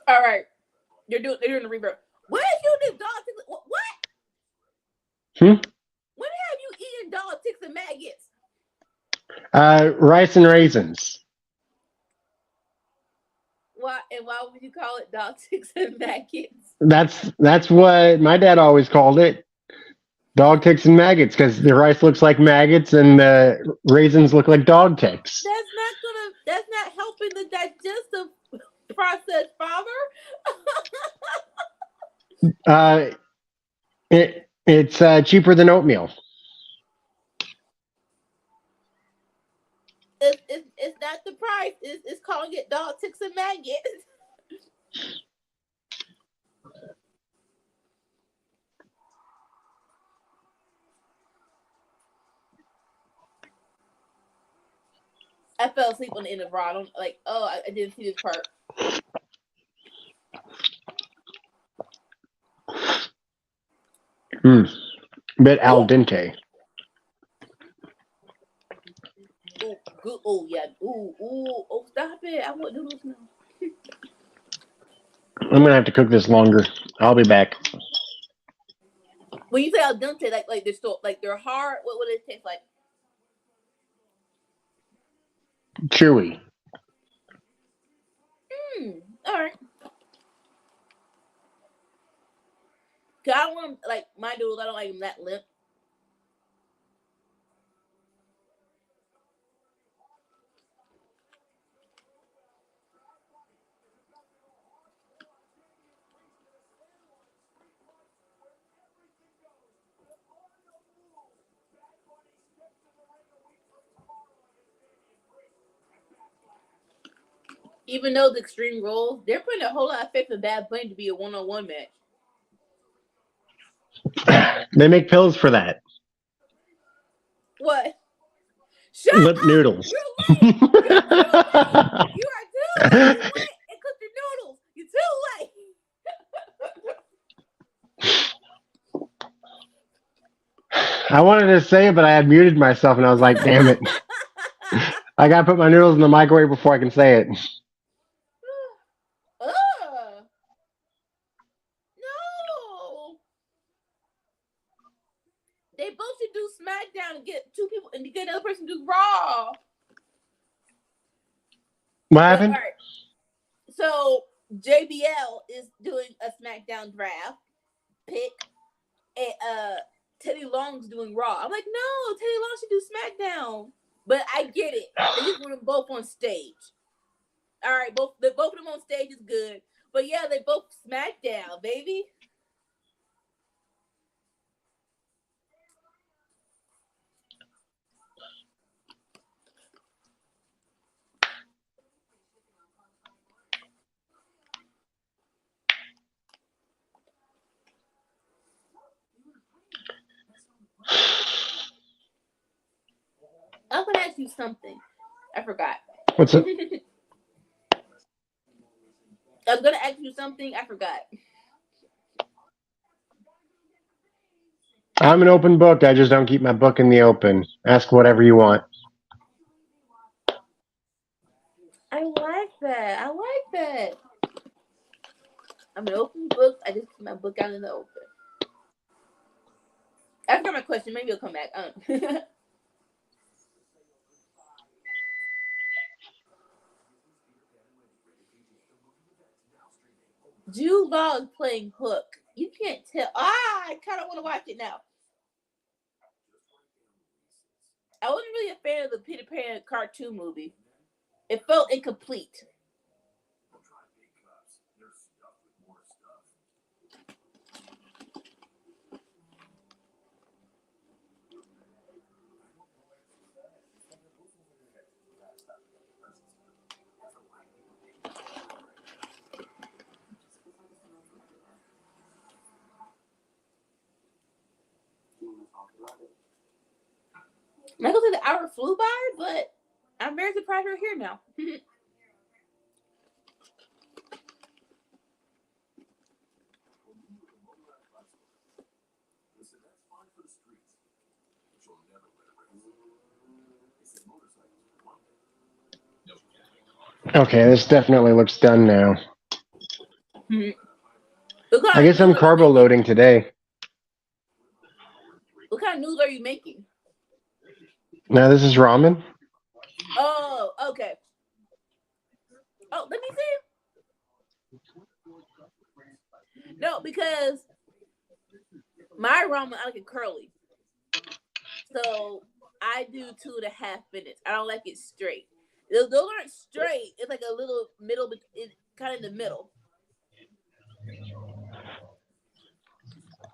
S2: All right, they're doing the reverb. When have you eaten dog ticks? What? When have you eaten dog ticks and maggots?
S1: Rice and raisins.
S2: Why would you call it dog ticks and maggots?
S1: That's what my dad always called it. Dog ticks and maggots, because the rice looks like maggots and the raisins look like dog ticks.
S2: That's not helping the digestive process, Father.
S1: It's cheaper than oatmeal.
S2: It's not the price. It's calling it dog ticks and maggots. I fell asleep on the end of Raw. I didn't see this part.
S1: Bit al dente.
S2: Ooh, good. Oh yeah. Ooh. Oh, stop it! I want noodles now.
S1: I'm gonna have to cook this longer. I'll be back.
S2: When you say al dente, like they're still like they're hard. What would it taste like?
S1: Chewy.
S2: All right. Cause I don't want 'em, like my noodles. I don't like them that limp. Even though the Extreme Rules, they're putting a whole lot of faith in Bad Bunny to be a one-on-one match.
S1: They make pills for that.
S2: What? Shut
S1: Lip
S2: up!
S1: noodles.
S2: You're late. You're too late. You are too late. You went and cooked your noodles. You're too late.
S1: I wanted to say it, but I had muted myself, and I was like, "Damn it! I gotta put my noodles in the microwave before I can say it."
S2: No. They both should do SmackDown and get two people and get another person to do Raw.
S1: What happened?
S2: All right. So JBL is doing a SmackDown draft pick, and Teddy Long's doing Raw. I'm like, no, Teddy Long should do SmackDown. But I get it. They just want them both on stage. All right, both of them on stage is good. But yeah, they both SmackDown, baby. I'm gonna ask you something. I forgot.
S1: What's it?
S2: I'm gonna ask you something. I forgot.
S1: I'm an open book. I just don't keep my book in the open. Ask whatever you want.
S2: I like that. I like that. I'm an open book. I just keep my book out in the open. I forgot my question. Maybe it'll come back. Jude Law is playing Hook. You can't tell. I kind of want to watch it now. I wasn't really a fan of the Peter Pan cartoon movie. It felt incomplete. I'm not gonna say the hour flew by, but I'm very surprised we're here now.
S1: Okay, this definitely looks done now. I guess I'm carbo loading today.
S2: What kind of noodles are you making?
S1: Now this is ramen.
S2: Oh, okay. Oh, let me see. No, because my ramen, I like it curly. So I do 2.5 minutes. I don't like it straight. Those aren't straight. It's like a little middle, it's kind of in the middle.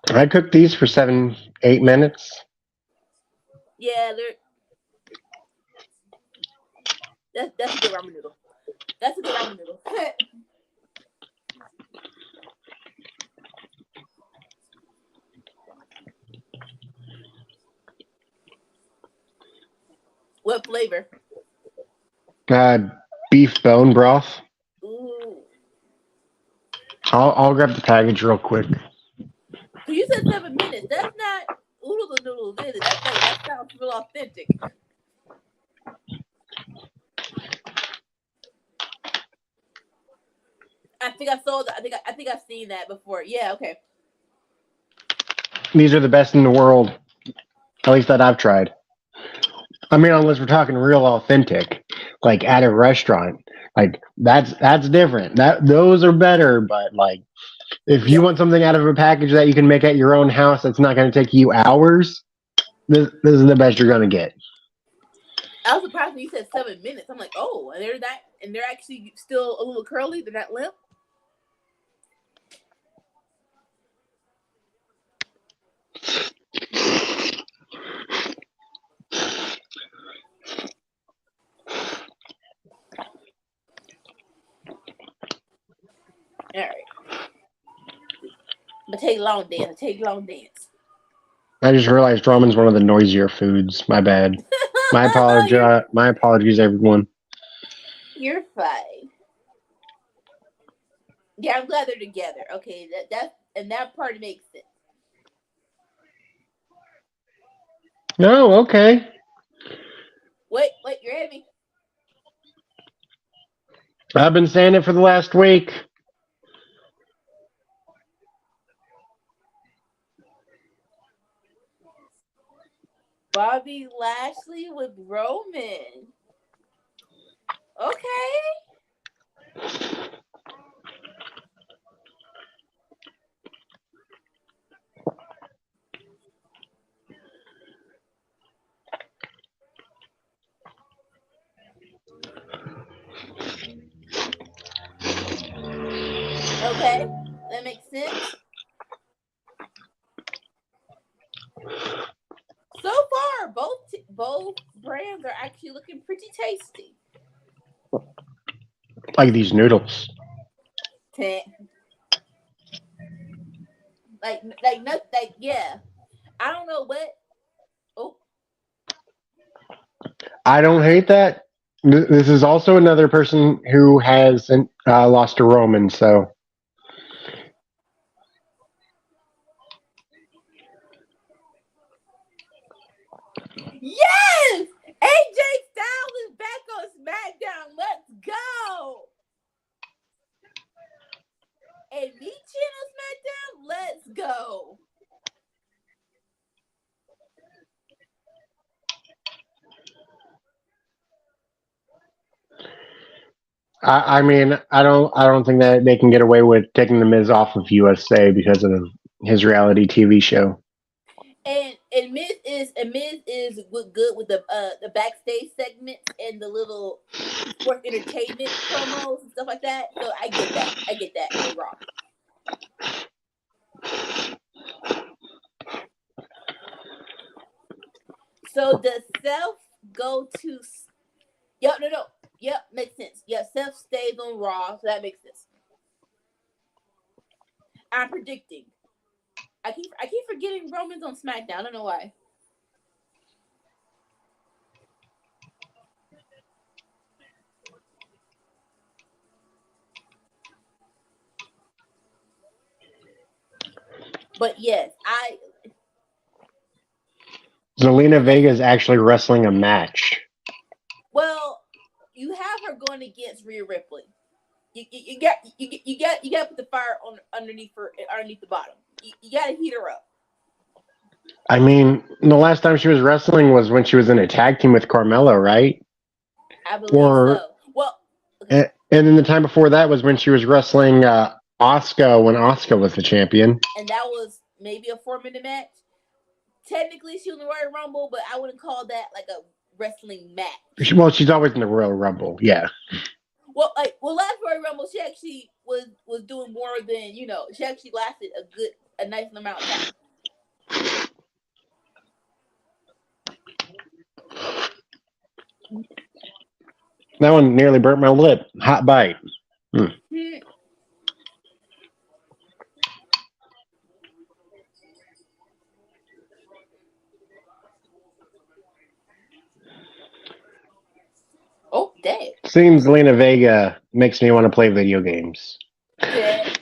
S1: I cooked these for 7-8 minutes.
S2: Yeah, that's a good ramen noodle. That's a good ramen noodle. What flavor?
S1: Beef bone broth.
S2: Ooh.
S1: I'll grab the package real quick.
S2: So you said 7 minutes. That's not oodles and noodles, is it? That sounds real authentic. I think I saw that. I think I've seen that before. Yeah, okay.
S1: These are the best in the world. At least that I've tried. I mean, unless we're talking real authentic. like at a restaurant. Like that's different. Those are better, but like if you want something out of a package that you can make at your own house that's not going to take you hours, this is the best you're going to get.
S2: I was surprised when you said 7 minutes. I'm like, oh, and they're actually still a little curly. They're not limp. All right. But take long dance.
S1: I just realized ramen's one of the noisier foods. My bad. My apologies, everyone.
S2: You're fine. Yeah, I'm glad they're together. Okay, that part makes sense.
S1: No, okay.
S2: Wait, you're at me.
S1: I've been saying it for the last week.
S2: Bobby Lashley with Roman. Okay. Okay, that makes sense. So far, both brands are actually looking pretty tasty.
S1: Like these noodles.
S2: Yeah. I don't know what. Oh,
S1: I don't hate that. This is also another person who has lost to Roman, so.
S2: yes! AJ Styles is back on SmackDown. Let's go! And Meat Channel SmackDown. Let's go!
S1: I mean, I don't think that they can get away with taking the Miz off of USA because of his reality TV show.
S2: And Miz is good with the backstage segments and the little sports entertainment promos and stuff like that. So I get that on Raw. So does Seth go to? Yep, no. Yep, makes sense. Yeah, Seth stays on Raw, so that makes sense. I'm predicting. I keep forgetting Roman's on SmackDown. I don't know why. But yes,
S1: Zelina Vega is actually wrestling a match.
S2: Well, you have her going against Rhea Ripley. You got to put the fire on underneath the bottom. You got to heat her up.
S1: I mean, the last time she was wrestling was when she was in a tag team with Carmelo, right?
S2: I believe so. Well,
S1: okay. And then the time before that was when she was wrestling Asuka when Asuka was the champion.
S2: And that was maybe a 4-minute match. Technically, she was in the Royal Rumble, but I wouldn't call that like a wrestling match.
S1: Well, she's always in the Royal Rumble, yeah.
S2: Well, last Royal Rumble, she actually was doing more than she actually lasted a nice amount of time.
S1: That one nearly burnt my lip. Hot bite.
S2: Oh, dang.
S1: Seeing Zelina Vega makes me want to play video games.
S2: Yeah.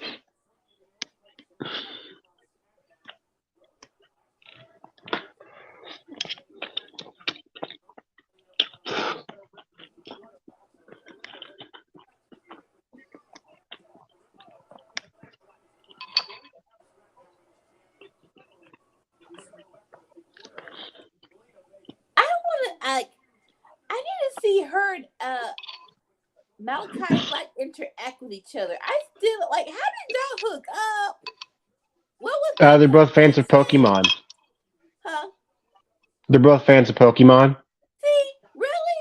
S2: I need to see her Malachi Black interact with each other. I still like. How did y'all hook up? What was that?
S1: They're both fans of Pokemon.
S2: Huh?
S1: They're both fans of Pokemon.
S2: See, really?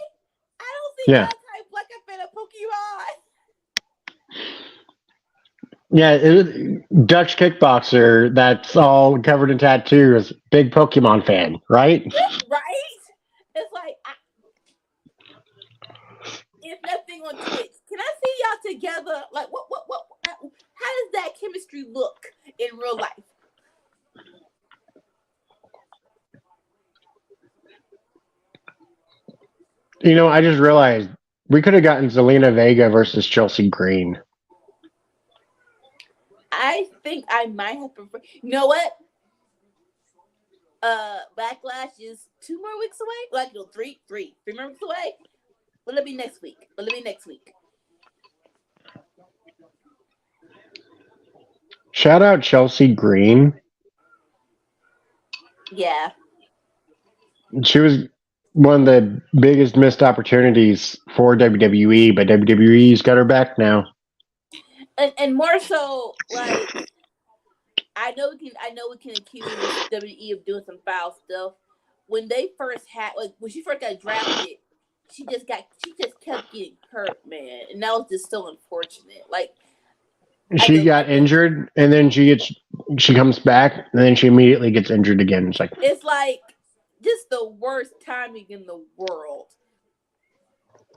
S2: I don't think
S1: Yeah.
S2: Malachi Black a fan of Pokemon.
S1: Yeah, Dutch kickboxer that's all covered in tattoos, big Pokemon fan, right?
S2: Right? It's like, if nothing on Twitch, can I see y'all together? Like, what? How does that chemistry look in real life?
S1: You know, I just realized we could have gotten Zelina Vega versus Chelsea Green.
S2: I think I might have preferred. You know what? Backlash is 2 more weeks away. Like, no, three more weeks away. Will it be next week?
S1: Shout out Chelsea Green.
S2: Yeah.
S1: She was one of the biggest missed opportunities for WWE, but WWE's got her back now.
S2: And more so, like, I know we can accuse WWE of doing some foul stuff. When they first had, like, when she first got drafted, she just kept getting hurt, man, and that was just so unfortunate. Like,
S1: She got injured, and then she comes back, and then she immediately gets injured again.
S2: It's like just the worst timing in the world.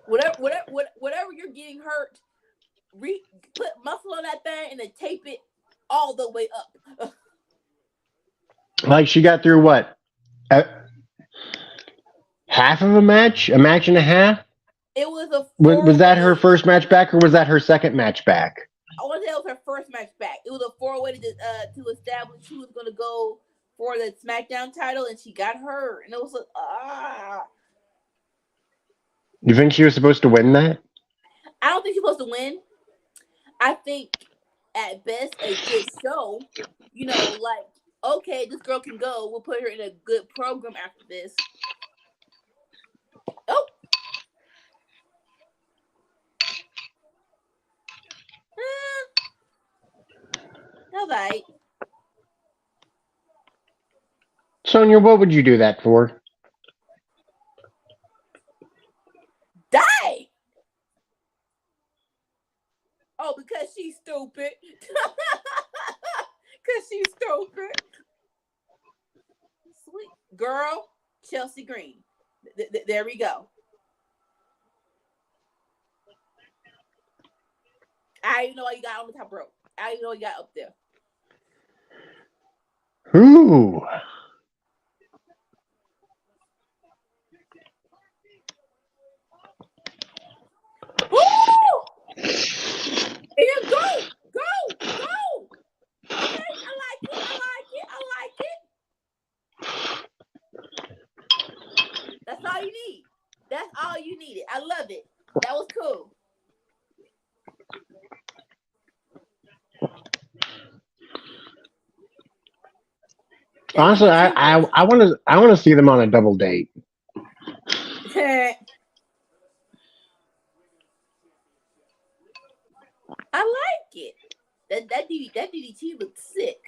S2: Whatever you're getting hurt, put muscle on that thing and then tape it all the way up.
S1: Like, she got through what? Half of a match and a half?
S2: It was a
S1: was that her first match back, or was that her second match back?
S2: I want to say it was her first match back. It was a 4-way to establish who was going to go for the SmackDown title, and she got hurt. And it was like,
S1: You think she was supposed to win that?
S2: I don't think she's supposed to win. I think, at best, a good show. You know, like, okay, this girl can go. We'll put her in a good program after this. Oh. All right.
S1: Sonya, what would you do that for?
S2: Die! Oh, because she's stupid. Because she's stupid. Sweet girl, Chelsea Green. There we go. I didn't know what you got on the top rope. I didn't know what you got up there.
S1: Ooh.
S2: And go! Okay, I like it. That's all you need. That's all you needed. I love it. That was cool.
S1: Honestly, I want to see them on a double date.
S2: I like it. That DDT looks sick.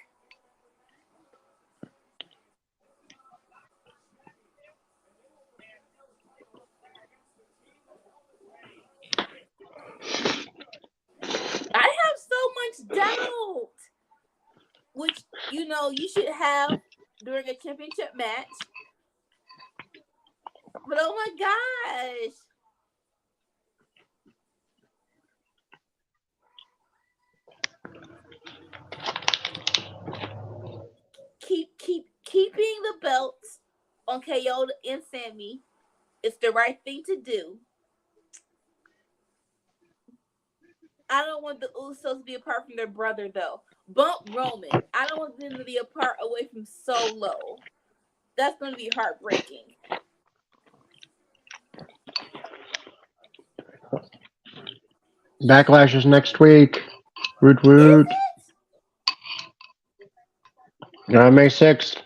S2: I have so much doubt, which, you know, you should have during a championship match. But oh my gosh. Keeping the belts on KO and Sammy is the right thing to do. I don't want the Usos to be apart from their brother, though. Bump Roman. I don't want them to be apart away from Solo. That's going to be heartbreaking.
S1: Backlash is next week. Woot woot. May 6th.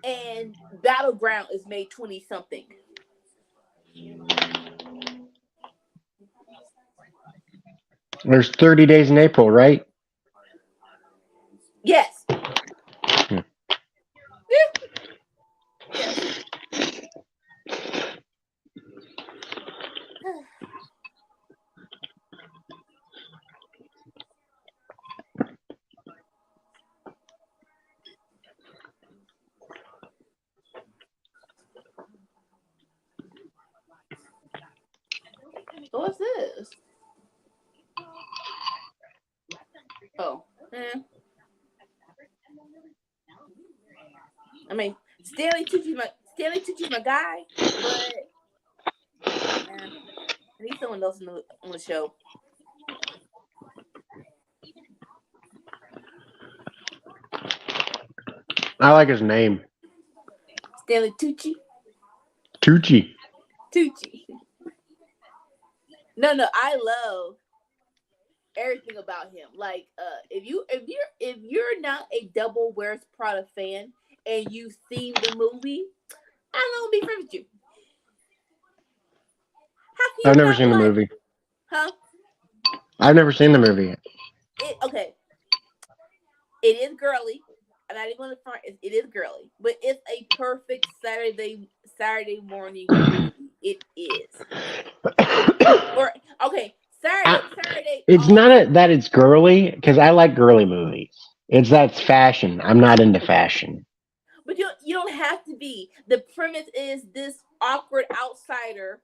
S2: And Battleground is May 20-something.
S1: There's 30 days in April, right?
S2: Yes.
S1: Hmm.
S2: Yes. What's this? Oh. I mean, Stanley Tucci's my guy, but I need someone else on the show.
S1: I like his name.
S2: Stanley Tucci.
S1: Tucci.
S2: Tucci. No, I love everything about him. Like, if you're not a Double Wears Prada fan and you've seen the movie, I don't know, be friends with you. How can you
S1: I've never
S2: not
S1: seen the
S2: like?
S1: movie.
S2: Huh?
S1: I've never seen the movie.
S2: Okay. It is girly, and I didn't want to front. It is girly, but it's a perfect Saturday morning movie. It is. Or okay, Saturday.
S1: It's not that it's girly, because I like girly movies. It's that's fashion. I'm not into fashion.
S2: But you don't have to be. The premise is this awkward outsider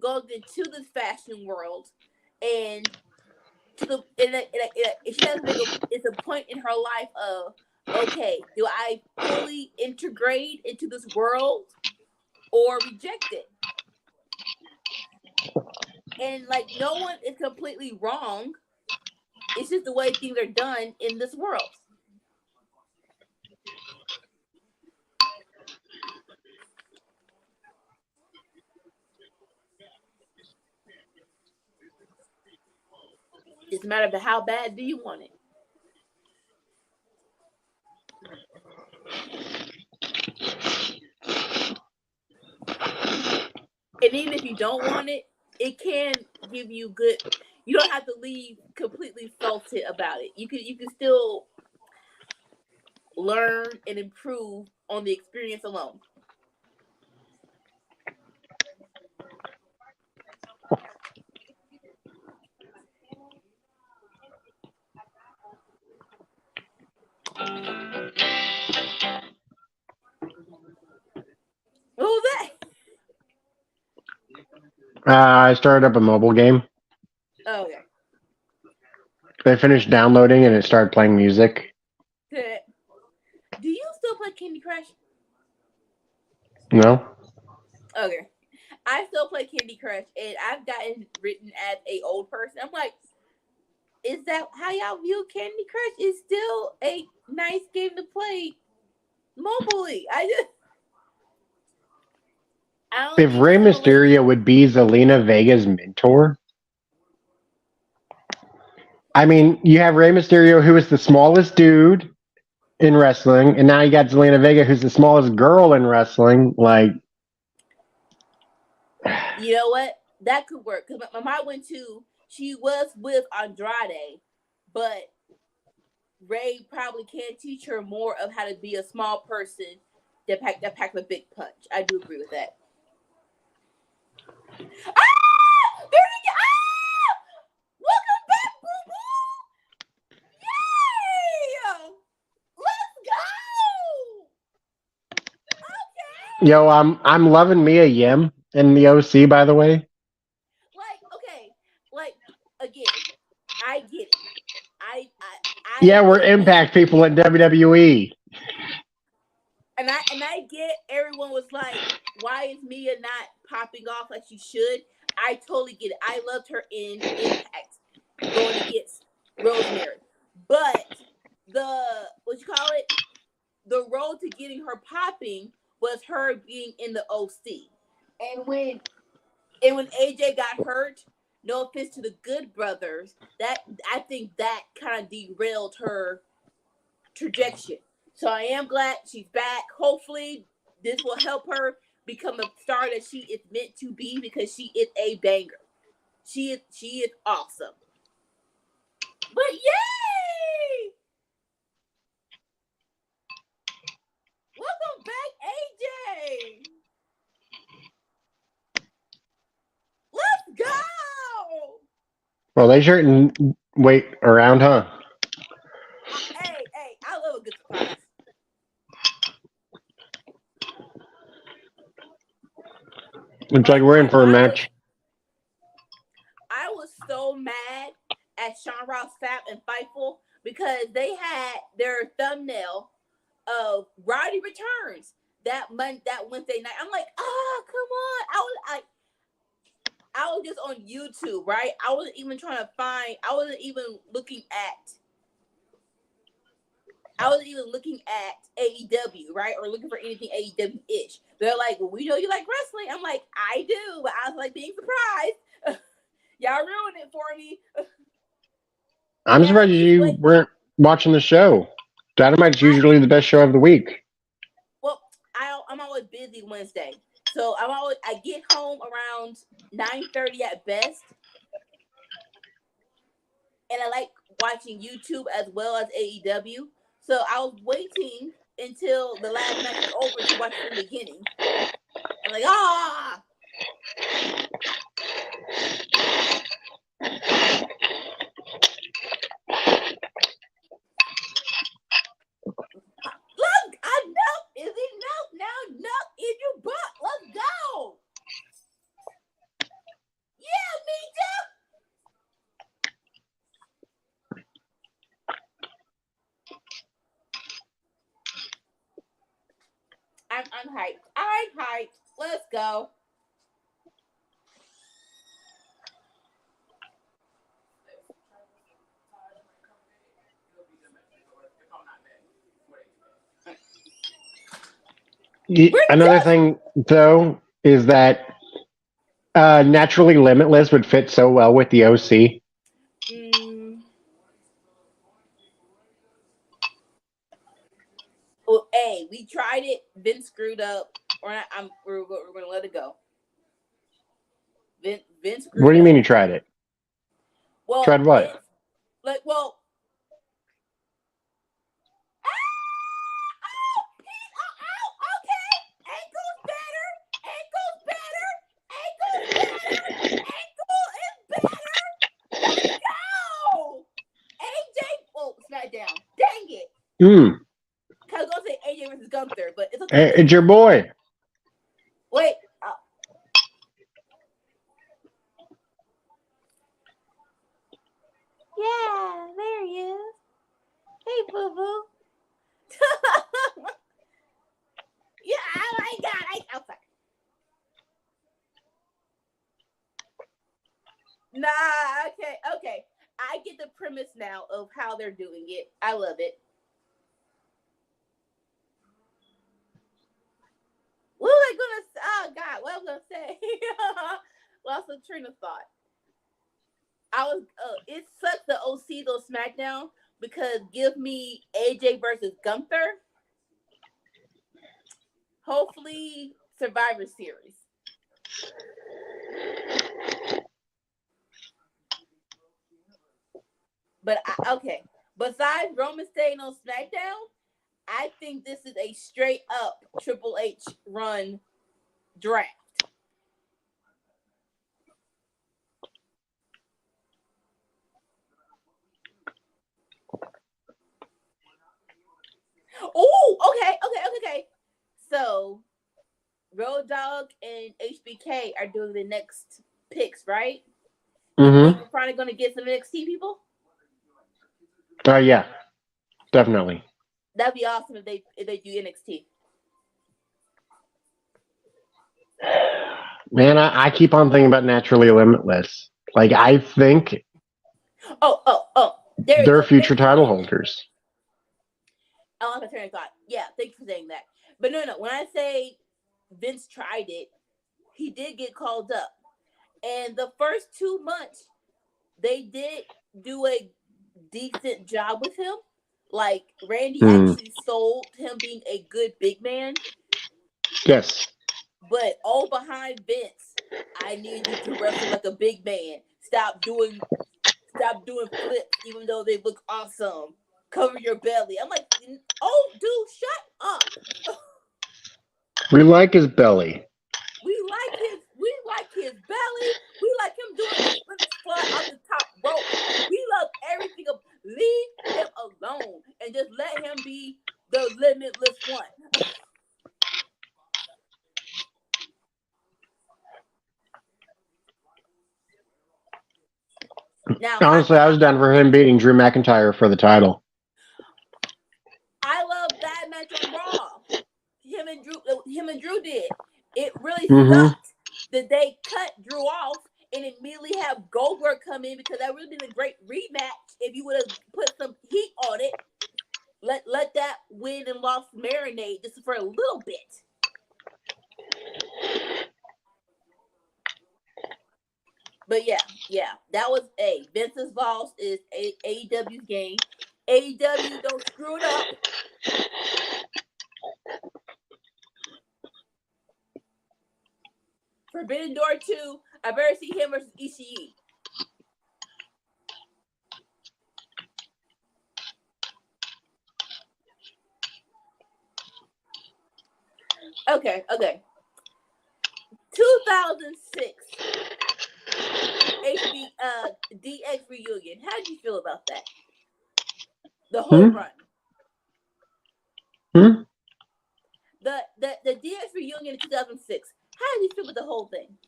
S2: goes into this fashion world, and she has to make it's a point in her life of, okay, do I fully integrate into this world or reject it? And like, no one is completely wrong. It's just the way things are done in this world. It's a matter of how bad do you want it. And even if you don't want it, it can give you good. You don't have to leave completely salted about it. You can still learn and improve on the experience alone. What was that?
S1: I started up a mobile game.
S2: Oh, okay.
S1: They finished downloading and it started playing music.
S2: Do you still play Candy Crush?
S1: No?
S2: Okay. I still play Candy Crush, and I've gotten written as a old person. I'm like, is that how y'all view Candy Crush? It's still a nice game to play mobilely.
S1: If Rey Mysterio would be Zelina Vega's mentor, I mean, you have Rey Mysterio, who is the smallest dude in wrestling, and now you got Zelina Vega, who's the smallest girl in wrestling. Like,
S2: you know what? That could work. Because my mom went to, she was with Andrade, but Ray probably can teach her more of how to be a small person that pack a big punch. I do agree with that. Ah! There we go! Ah! Welcome back, boo boo! Yay! Let's go! Okay.
S1: yo, I'm loving Mia Yim in the OC, by the way.
S2: Like, again, I get it. I
S1: Yeah, we're Impact people in WWE.
S2: And I get everyone was like, why is Mia not popping off like she should? I totally get it. I loved her in Impact going against Rosemary. But the road to getting her popping was her being in the OC. And when AJ got hurt, no offense to the Good Brothers, that I think that kind of derailed her trajectory. So I am glad she's back. Hopefully, this will help her become the star that she is meant to be, because she is a banger. She is awesome. But yay! Welcome back, AJ. Let's go.
S1: Well, they sure didn't wait around, huh?
S2: Hey, I love a good surprise.
S1: Looks like we're in for a match.
S2: I was so mad at Sean Ross Sapp and Fightful because they had their thumbnail of Roddy Returns that Wednesday night. I'm like, come on. I was just on YouTube, right? I wasn't even looking at AEW, right? Or looking for anything AEW-ish. They're like, well, we know you like wrestling. I'm like, I do, but I was like being surprised. Y'all ruined it for me.
S1: I'm surprised you weren't watching the show. Dynamite's usually the best show of the week.
S2: Well, I'm always busy Wednesday. So I get home around 9:30 at best. And I like watching YouTube as well as AEW. So I was waiting until the last match was over to watch it from the beginning. I'm like, Look, I know. Is it no? Now, no, in your butt. Let's go. Yeah, me too. I'm hyped. I'm hyped. Let's go.
S1: Another thing, though, is that Naturally Limitless would fit so well with the OC.
S2: Well, hey, we tried it. Vince screwed up. We're going to let it go. Vince screwed up.
S1: What do you mean you tried it?
S2: Well,
S1: tried what?
S2: Okay. Ankle is better. AJ, Smackdown. Dang it. I was going to say AJ versus Gunther, but it's okay.
S1: It's your boy.
S2: Wait. Yeah, there he is. Hey, boo boo. Yeah, I got outside. Nah, okay. I get the premise now of how they're doing it. I love it. What was I gonna? Oh God, what was I gonna say? Lost the train of thought. It sucks the OC though SmackDown because give me AJ versus Gunther. Hopefully Survivor Series. But okay. Besides Roman staying on SmackDown, I think this is a straight up Triple H run draft. Oh, okay. So, Road Dogg and HBK are doing the next picks, right?
S1: Mm-hmm.
S2: We're probably going to get some NXT people.
S1: Yeah, definitely.
S2: That'd be awesome if they do NXT.
S1: Man, I keep on thinking about Naturally Limitless. Like, I think they're future title holders.
S2: I lost my train of thought. Yeah, thanks for saying that. But no. When I say Vince tried it, he did get called up. And the first 2 months, they did do a decent job with him. Like, Randy actually sold him being a good big man.
S1: Yes.
S2: But all behind Vince, I need you to wrestle like a big man. Stop stop doing flips, even though they look awesome. Cover your belly. I'm like, oh, dude, shut up.
S1: We like his belly.
S2: We like his belly. We like him doing the slip squat off the top rope. We love everything. Leave him alone and just let him be the limitless one. Now,
S1: Honestly, I was down for him beating Drew McIntyre for the title.
S2: I love that match on Raw. Him and Drew did. It really sucked that they cut Drew off and immediately have Goldberg come in, because that would have been a great rematch if you would have put some heat on it. Let that win and loss marinate just for a little bit. But yeah, that was Vince's loss is AEW's game. AEW, don't screw it up. Forbidden Door 2, I better see him versus Ishii. Okay. 2006 DX reunion. How did you feel about that? The whole run. The DX reunion in 2006. How did you feel about the whole thing?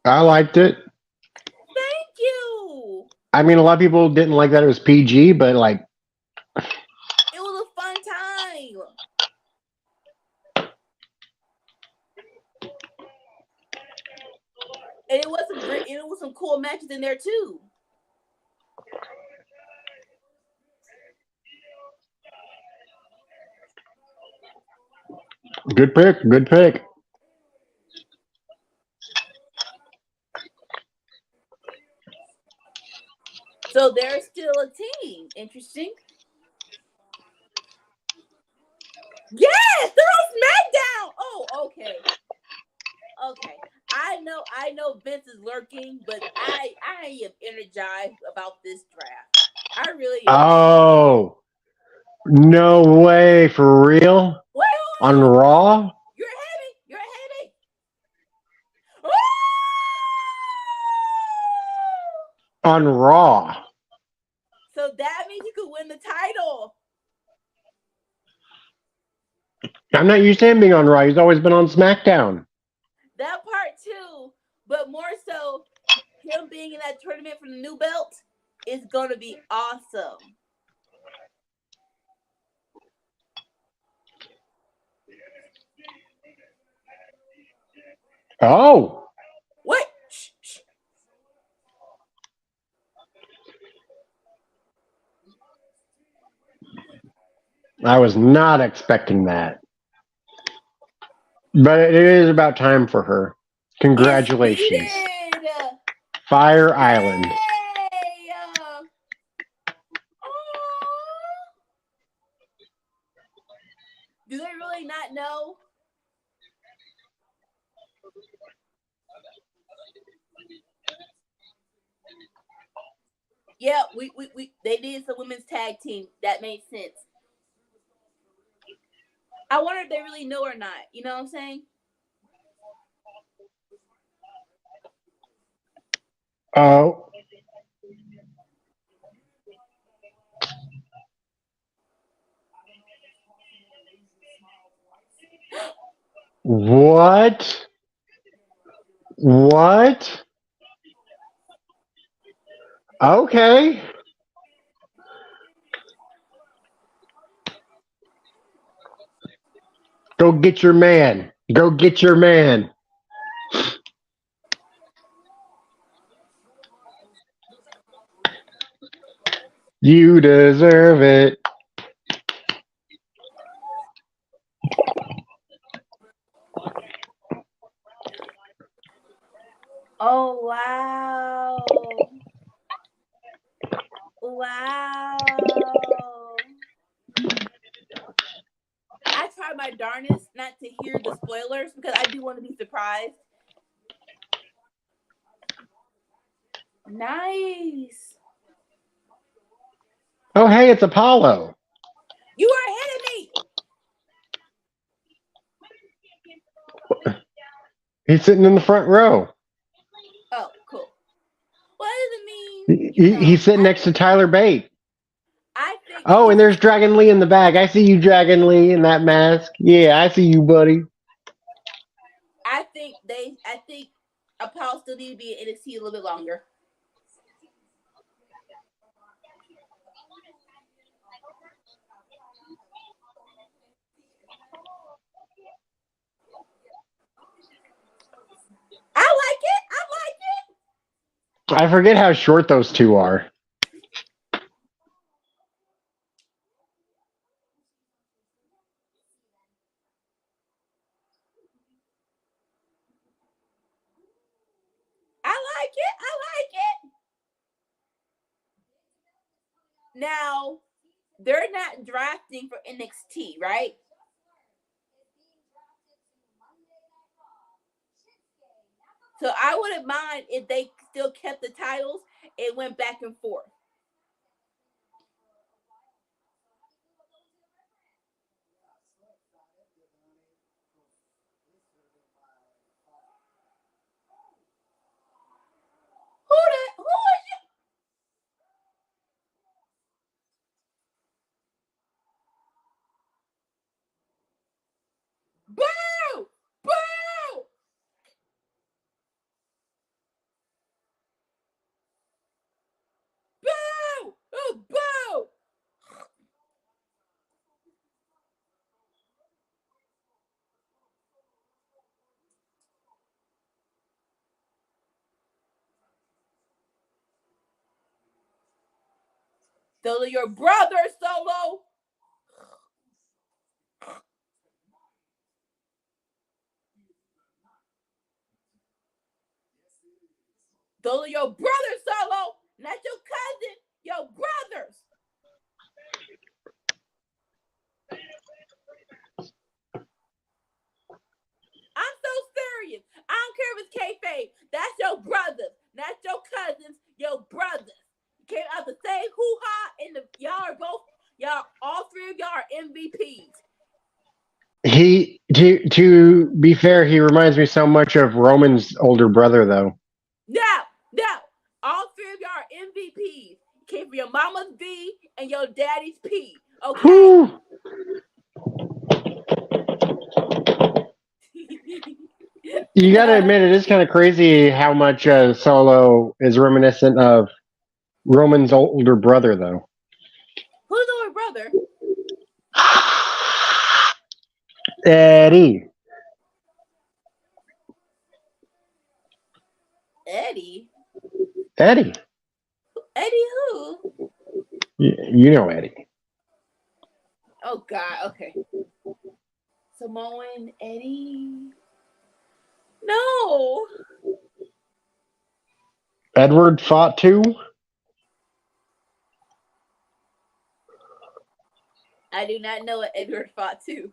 S1: I liked it.
S2: Thank you.
S1: I mean, a lot of people didn't like that it was PG, but like,
S2: it was a fun time. And it was some cool matches in there too.
S1: Good pick.
S2: So they're still a team. Interesting. Yes, they're on SmackDown. Oh, okay. I know Vince is lurking, but I am energized about this draft. I really am.
S1: Oh, no way, for real?
S2: Wait.
S1: On Raw?
S2: You're ahead of me.
S1: On Raw.
S2: So that means you could win the title.
S1: I'm not used to him being on Raw. He's always been on SmackDown.
S2: That part too, but more so, him being in that tournament for the new belt is going to be awesome.
S1: Oh.
S2: What? Shh.
S1: I was not expecting that. But it is about time for her. Congratulations. Fire Island.
S2: Do they really not know? Yeah, they did some women's tag team. That made sense. I wonder if they really know or not. You know what I'm saying?
S1: Oh. What? Okay. Go get your man. You deserve it.
S2: Oh, wow. I tried my darnest not to hear the spoilers because I do want to be surprised. Nice.
S1: Oh, hey, it's Apollo.
S2: You are ahead of me.
S1: He's sitting in the front row.
S2: Oh, cool. What does it mean?
S1: He's sitting next to Tyler Bate.
S2: I think.
S1: Oh, and there's Dragon Lee in the back. I see you, Dragon Lee, in that mask. Yeah, I see you, buddy.
S2: I think Apollo still need to be in NXT a little bit longer. I like it.
S1: I forget how short those two are.
S2: Now, they're not drafting for NXT, right? So I wouldn't mind if they still kept the titles and went back and forth. Who is you? Boo! Boo! Boo! Oh, boo! Those are your brothers, Solo. Those are your brothers, Solo. Not your cousin. Your brothers. I'm so serious. I don't care if it's kayfabe. That's your brothers. Not your cousins. Your brothers. You came out the same hoo-ha, and all three of y'all are MVPs.
S1: To be fair, he reminds me so much of Roman's older brother, though.
S2: No. All three of y'all are MVPs. You came from your mama's V and your daddy's P. Okay.
S1: Whew. You gotta admit, it is kind of crazy how much Solo is reminiscent of Roman's older brother, though.
S2: Who's the older brother?
S1: Eddie.
S2: Eddie who?
S1: You know Eddie.
S2: Oh, God. Okay. Samoan Eddie. No.
S1: Edward fought too?
S2: I do not know what Edward fought too.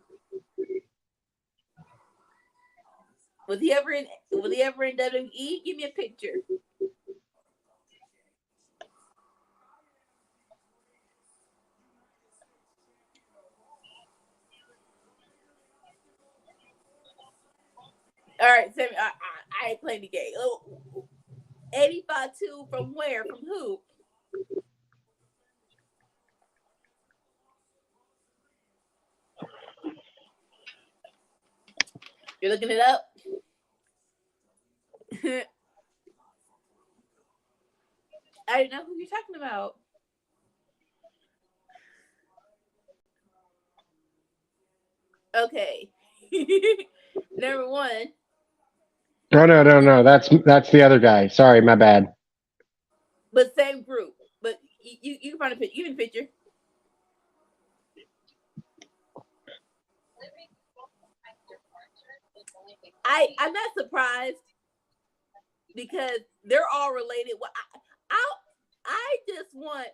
S2: Was he ever in WWE? Give me a picture. All right, Sammy, I ain't playing the game. Oh, 85-2 from where? From who? You're looking it up? I don't know who you're talking about. Okay. Number one.
S1: No. That's the other guy. Sorry, my bad.
S2: But same group. But you can find a picture. You can picture. I'm not surprised because they're all related. Well, I just want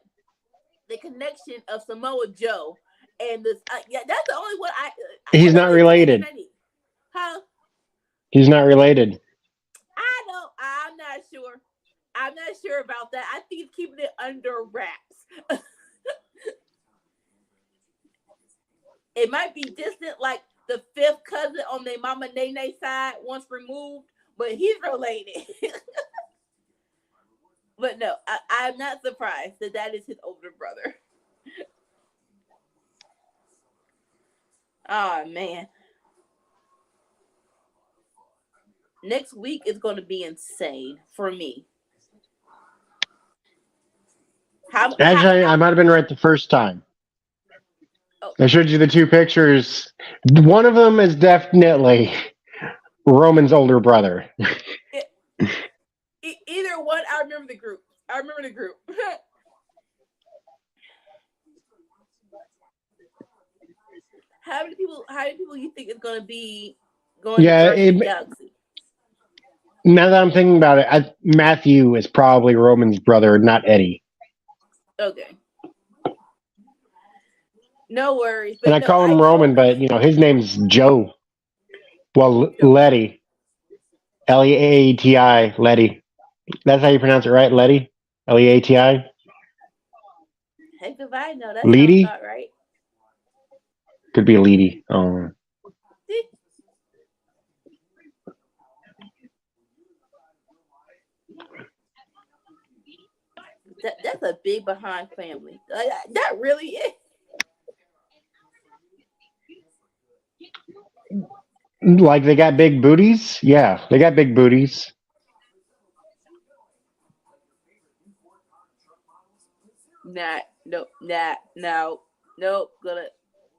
S2: the connection of Samoa Joe and this. Yeah, that's the only one
S1: He's not related.
S2: Huh?
S1: He's not related.
S2: I'm not sure. I'm not sure about that. I think he's keeping it under wraps. It might be distant, like the fifth cousin on their mama Nene side once removed, but he's related. But no, I'm not surprised that is his older brother. Oh man. Next week is going to be insane for me.
S1: Actually, I might have been right the first time.
S2: Oh.
S1: I showed you the two pictures. One of them is definitely Roman's older brother.
S2: Either one, I remember the group. How many people you think is going to be going to Guardians of the Galaxy?
S1: Now that I'm thinking about it, Matthew is probably Roman's brother, not Eddie.
S2: Okay. No worries.
S1: And I call him Roman, but his name's Joe. Well, Letty. Leati, Letty. That's how you pronounce it, right? Letty? Leati?
S2: Heck if I know. That
S1: Leedy?
S2: sounds about right.
S1: Could be Leedy. Oh.
S2: That's a big behind family. That really is.
S1: Like they got big booties? Yeah, they got big booties.
S2: No.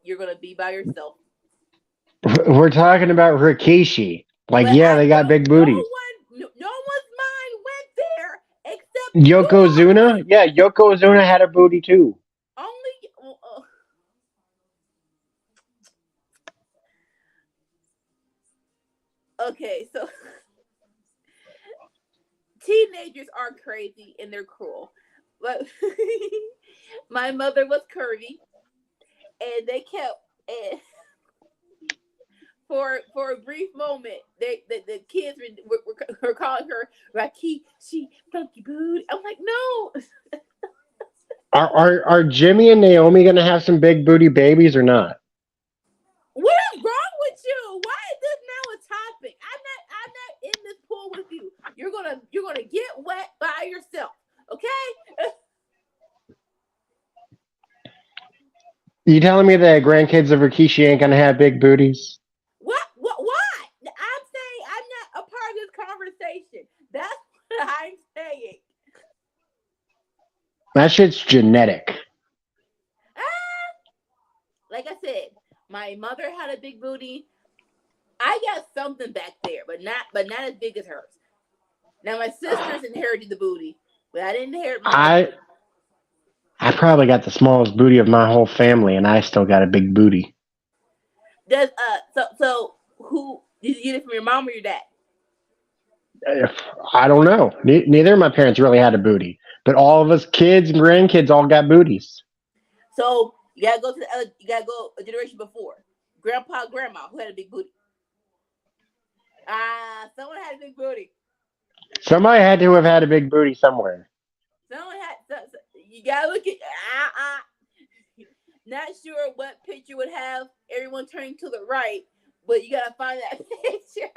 S2: You're gonna be by yourself.
S1: We're talking about Rikishi. They got big booties.
S2: No one's mind went there except
S1: Yokozuna? Yeah, Yokozuna had a booty too.
S2: Okay, so teenagers are crazy and they're cruel. But my mother was curvy, and they kept for a brief moment, the kids were calling her Rikishi funky booty. I'm like, no.
S1: Are Jimmy and Naomi gonna have some big booty babies or not?
S2: What is wrong with you? Why is this now a topic? I'm not in this pool with you. You're gonna get wet by yourself, okay?
S1: You telling me the grandkids of Rikishi ain't gonna have big booties?
S2: What? I'm saying I'm not a part of this conversation. That's what I'm saying.
S1: That shit's genetic.
S2: Like I said, my mother had a big booty. I got something back there, but not as big as hers. Now my sisters inherited the booty, but I didn't inherit my booty.
S1: I probably got the smallest booty of my whole family, and I still got a big booty.
S2: So who did you get it from, your mom or your dad?
S1: I don't know. Neither of my parents really had a booty, but all of us kids and grandkids all got booties.
S2: So you gotta go a generation before. Grandpa, grandma, who had a big booty? Someone had a big booty.
S1: Somebody had to have had a big booty somewhere.
S2: You gotta look at. Not sure what picture would have everyone turning to the right, but you gotta find that picture.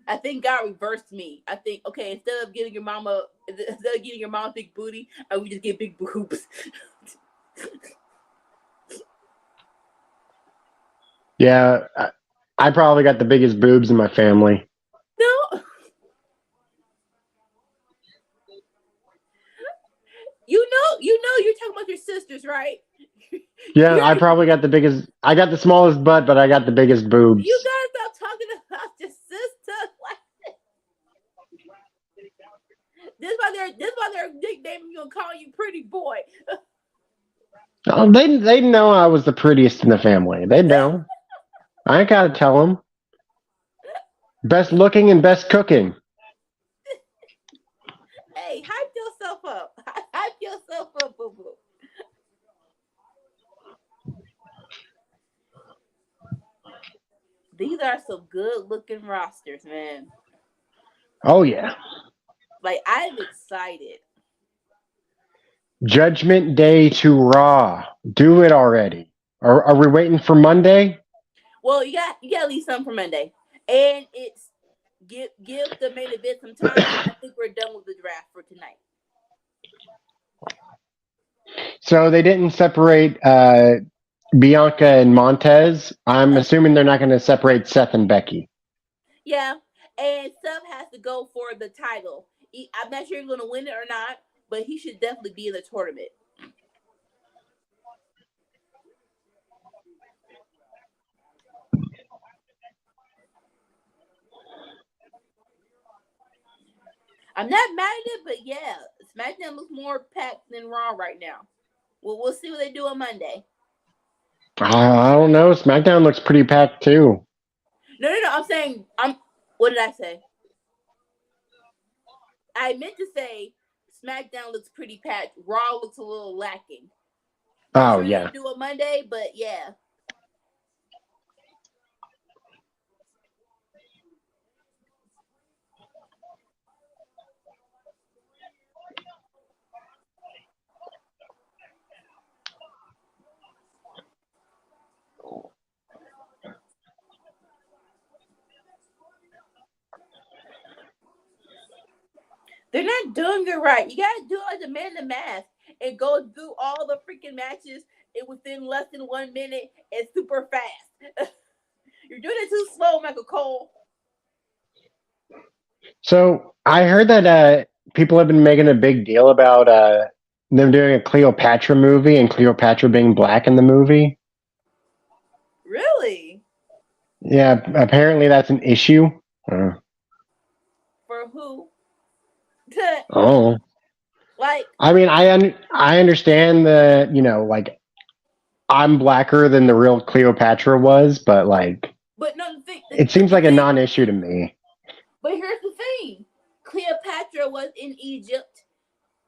S2: I think God reversed me. I think, okay, instead of getting your mom big booty, I would just get big boobs.
S1: Yeah, I probably got the biggest boobs in my family.
S2: No. You're talking about your sisters, right?
S1: Yeah, I probably got the biggest. I got the smallest butt, but I got the biggest boobs.
S2: You gotta stop talking about your sisters like this. This why they're nicknaming you and calling you pretty boy.
S1: Oh, they know I was the prettiest in the family. They know. I ain't gotta tell them. Best looking and best cooking.
S2: Hey, hype yourself up. Hype yourself up, boo boo. These are some good looking rosters, man.
S1: Oh yeah.
S2: Like, I'm excited.
S1: Judgment Day to Raw. Do it already. Are we waiting for Monday?
S2: Well, you got at least some for Monday, and it's give the main event some time. I think we're done with the draft for tonight.
S1: So they didn't separate Bianca and Montez. I'm assuming they're not going to separate Seth and Becky.
S2: Yeah, and Seth has to go for the title. I'm not sure he's going to win it or not, but he should definitely be in the tournament. I'm not mad at it, but yeah, SmackDown looks more packed than Raw right now. Well, we'll see what they do on Monday.
S1: I don't know. SmackDown looks pretty packed too.
S2: No. I'm saying, what did I say? I meant to say SmackDown looks pretty packed. Raw looks a little lacking.
S1: Oh yeah.
S2: Do a Monday, but yeah. They're not doing it right. You gotta do it like the Man in the Mask and go through all the freaking matches within less than 1 minute and super fast. You're doing it too slow, Michael Cole.
S1: So I heard that people have been making a big deal about them doing a Cleopatra movie and Cleopatra being black in the movie.
S2: Really?
S1: Yeah, apparently that's an issue.
S2: For who?
S1: Oh.
S2: Like,
S1: I mean, I understand the, like, I'm blacker than the real Cleopatra was, but like,
S2: but no,
S1: it seems like a non-issue to me.
S2: But here's the thing: Cleopatra was in Egypt.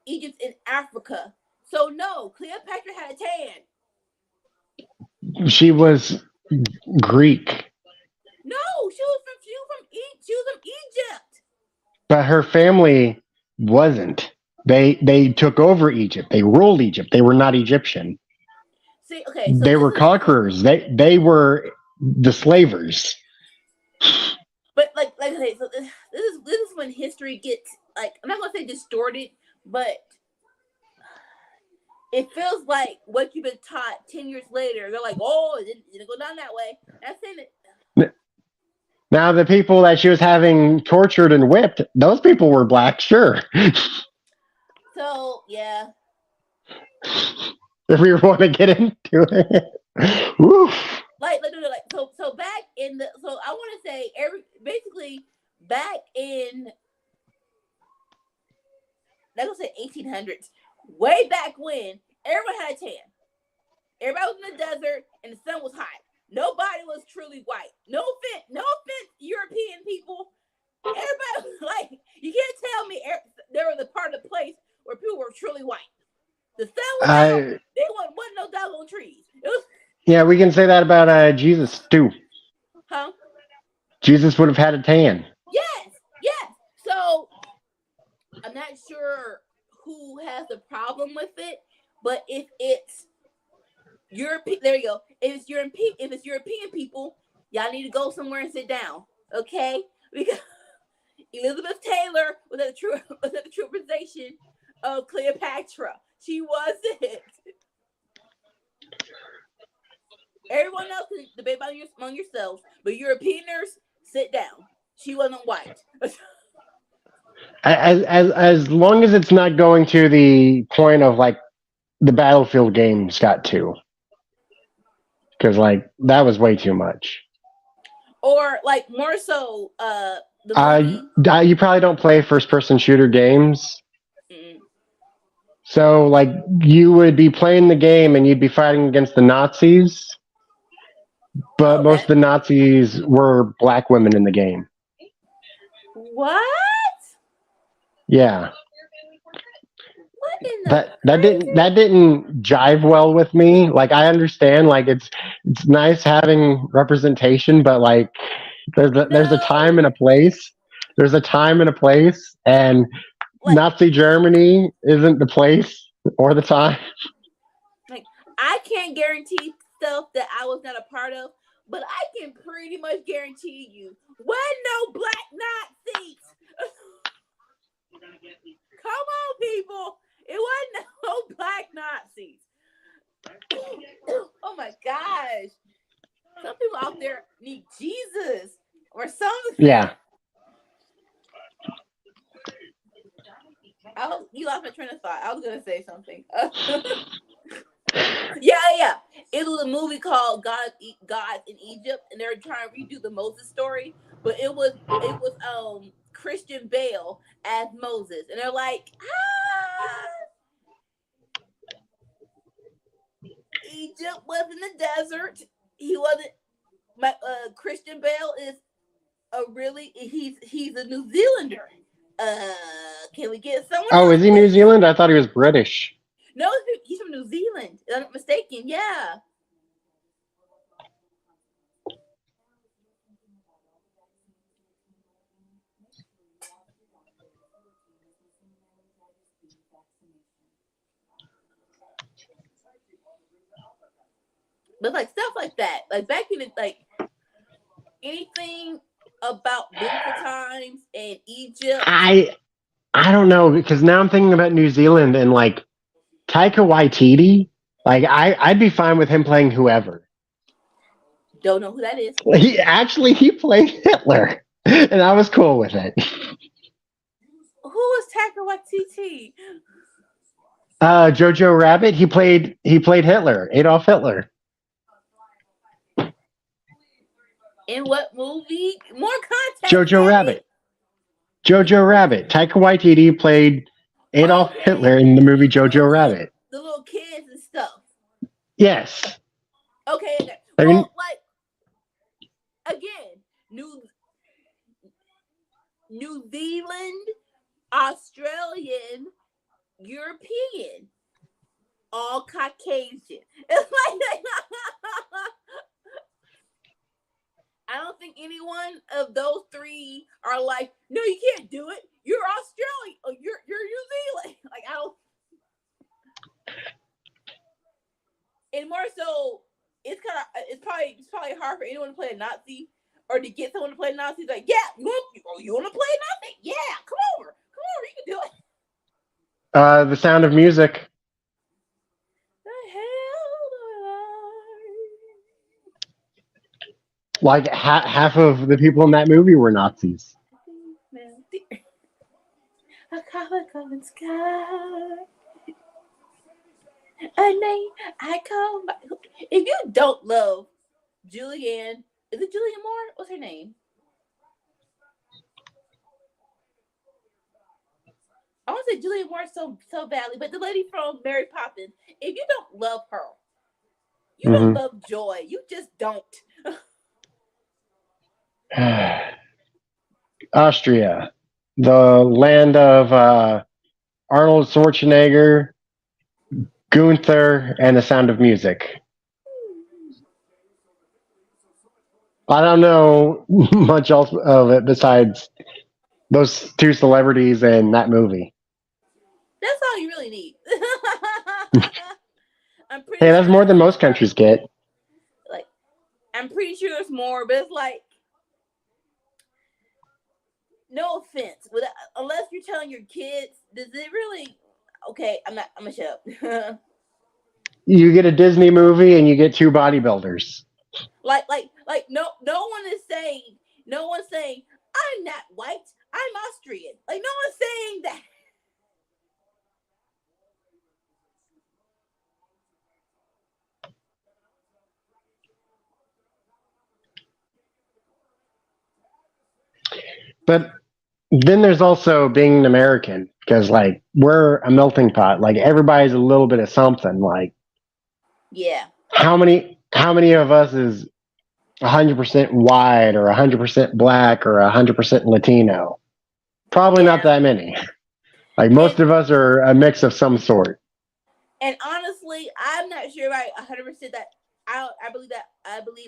S2: Egypt's in Africa, so no, Cleopatra had a tan.
S1: She was Greek.
S2: No, she was from Egypt.
S1: But her family wasn't. They took over Egypt. They ruled Egypt. They were not Egyptian.
S2: See, okay, so
S1: they were conquerors. They were the slavers.
S2: But like okay, so this is when history gets, like, I'm not gonna say distorted, but it feels like what you've been taught 10 years later. They're like, oh, it didn't go down that way. That's saying it.
S1: Now the people that she was having tortured and whipped, those people were black, sure.
S2: So yeah.
S1: If we want to get into it. Woof.
S2: Like so back in the, so I want to say basically back in, let's say 1800s, way back when everyone had a tan. Everybody was in the desert and the sun was hot. Nobody was truly white. No offense, European people. Everybody, like, you can't tell me there was a part of the place where people were truly white. The sun was out. They wasn't no doggone trees.
S1: Yeah, we can say that about Jesus too.
S2: Huh?
S1: Jesus would have had a tan.
S2: Yes. So I'm not sure who has the problem with it, but if it's European, there you go. If it's European people, y'all need to go somewhere and sit down, okay? Because Elizabeth Taylor was at the true position of Cleopatra. She wasn't. Everyone else can debate among yourselves, but Europeaners, sit down. She wasn't white.
S1: As long as it's not going to the point of like the Battlefield games got to, because like that was way too much.
S2: Or like more so, the movie.
S1: You probably don't play first-person shooter games.
S2: Mm-mm.
S1: So, like, you would be playing the game and you'd be fighting against the Nazis, but most of the Nazis were black women in the game.
S2: What?
S1: Yeah.
S2: What in the
S1: that didn't jive well with me. Like I understand, like it's nice having representation, but like there's a time
S2: no,
S1: and a place. There's a time and a place, and
S2: like
S1: Nazi Germany isn't the place or the time.
S2: like I can't guarantee stuff that I was not a part of, but I can pretty much guarantee you, wasn't no black Nazis. Come on, people. It wasn't no black Nazis. Oh my gosh. Some people out there need Jesus or something.
S1: Yeah.
S2: You lost my train of thought. I was gonna say something. Yeah. It was a movie called Gods in Egypt, and they were trying to redo the Moses story, but it was Christian Bale as Moses, and they're like, Egypt was in the desert. He wasn't. Christian Bale is he's a New Zealander. Can we get someone?
S1: Oh,
S2: else?
S1: is he New Zealand? I thought he was British.
S2: No, he's from New Zealand. If I'm not mistaken. Yeah. But like stuff like that, like back in the like anything about biblical times and Egypt.
S1: I don't know, because now I'm thinking about New Zealand and like Taika Waititi. Like I'd be fine with him playing whoever.
S2: Don't know who that is.
S1: He played Hitler, and I was cool with it.
S2: Who was Taika Waititi?
S1: Jojo Rabbit. He played Hitler, Adolf Hitler.
S2: In what movie? More context.
S1: Jojo Rabbit. Taika Waititi played Adolf Hitler in the movie Jojo Rabbit.
S2: The little kids and stuff.
S1: Yes.
S2: Okay.
S1: I mean,
S2: well, like again, New Zealand, Australian, European, all Caucasian. It's like I don't think anyone of those three are like, no, you can't do it. You're Australian. Or you're New Zealand. Like I don't. And more so, it's probably hard for anyone to play a Nazi or to get someone to play a Nazi. It's like, yeah, you want to play a Nazi? Yeah, come over, you can do it.
S1: The Sound of Music.
S2: The hell do
S1: Like half of the people in that movie were Nazis.
S2: A common sky. A name I call my. If you don't love Julianne, is it Julianne Moore? What's her name? I want to say Julianne Moore so badly, but the lady from Mary Poppins. If you don't love her, you don't love joy. You just don't.
S1: Austria, the land of Arnold Schwarzenegger, Gunther, and The Sound of Music. I don't know much else of it besides those two celebrities and that movie.
S2: That's all you really need.
S1: Hey, that's more than most countries get.
S2: Like, I'm pretty sure there's more, but it's like, no offense, but unless you're telling your kids, does it really? Okay, I'm gonna shut up.
S1: You get a Disney movie and you get two bodybuilders.
S2: Like, no one's saying, I'm not white, I'm Austrian. Like, no one's saying that.
S1: But then there's also being an American, because like we're a melting pot. Like everybody's a little bit of something. Like,
S2: yeah,
S1: how many of us is 100% white or 100% black or 100% Latino? Probably not that many. Like most of us are a mix of some sort.
S2: And honestly, I'm not sure about 100% that I believe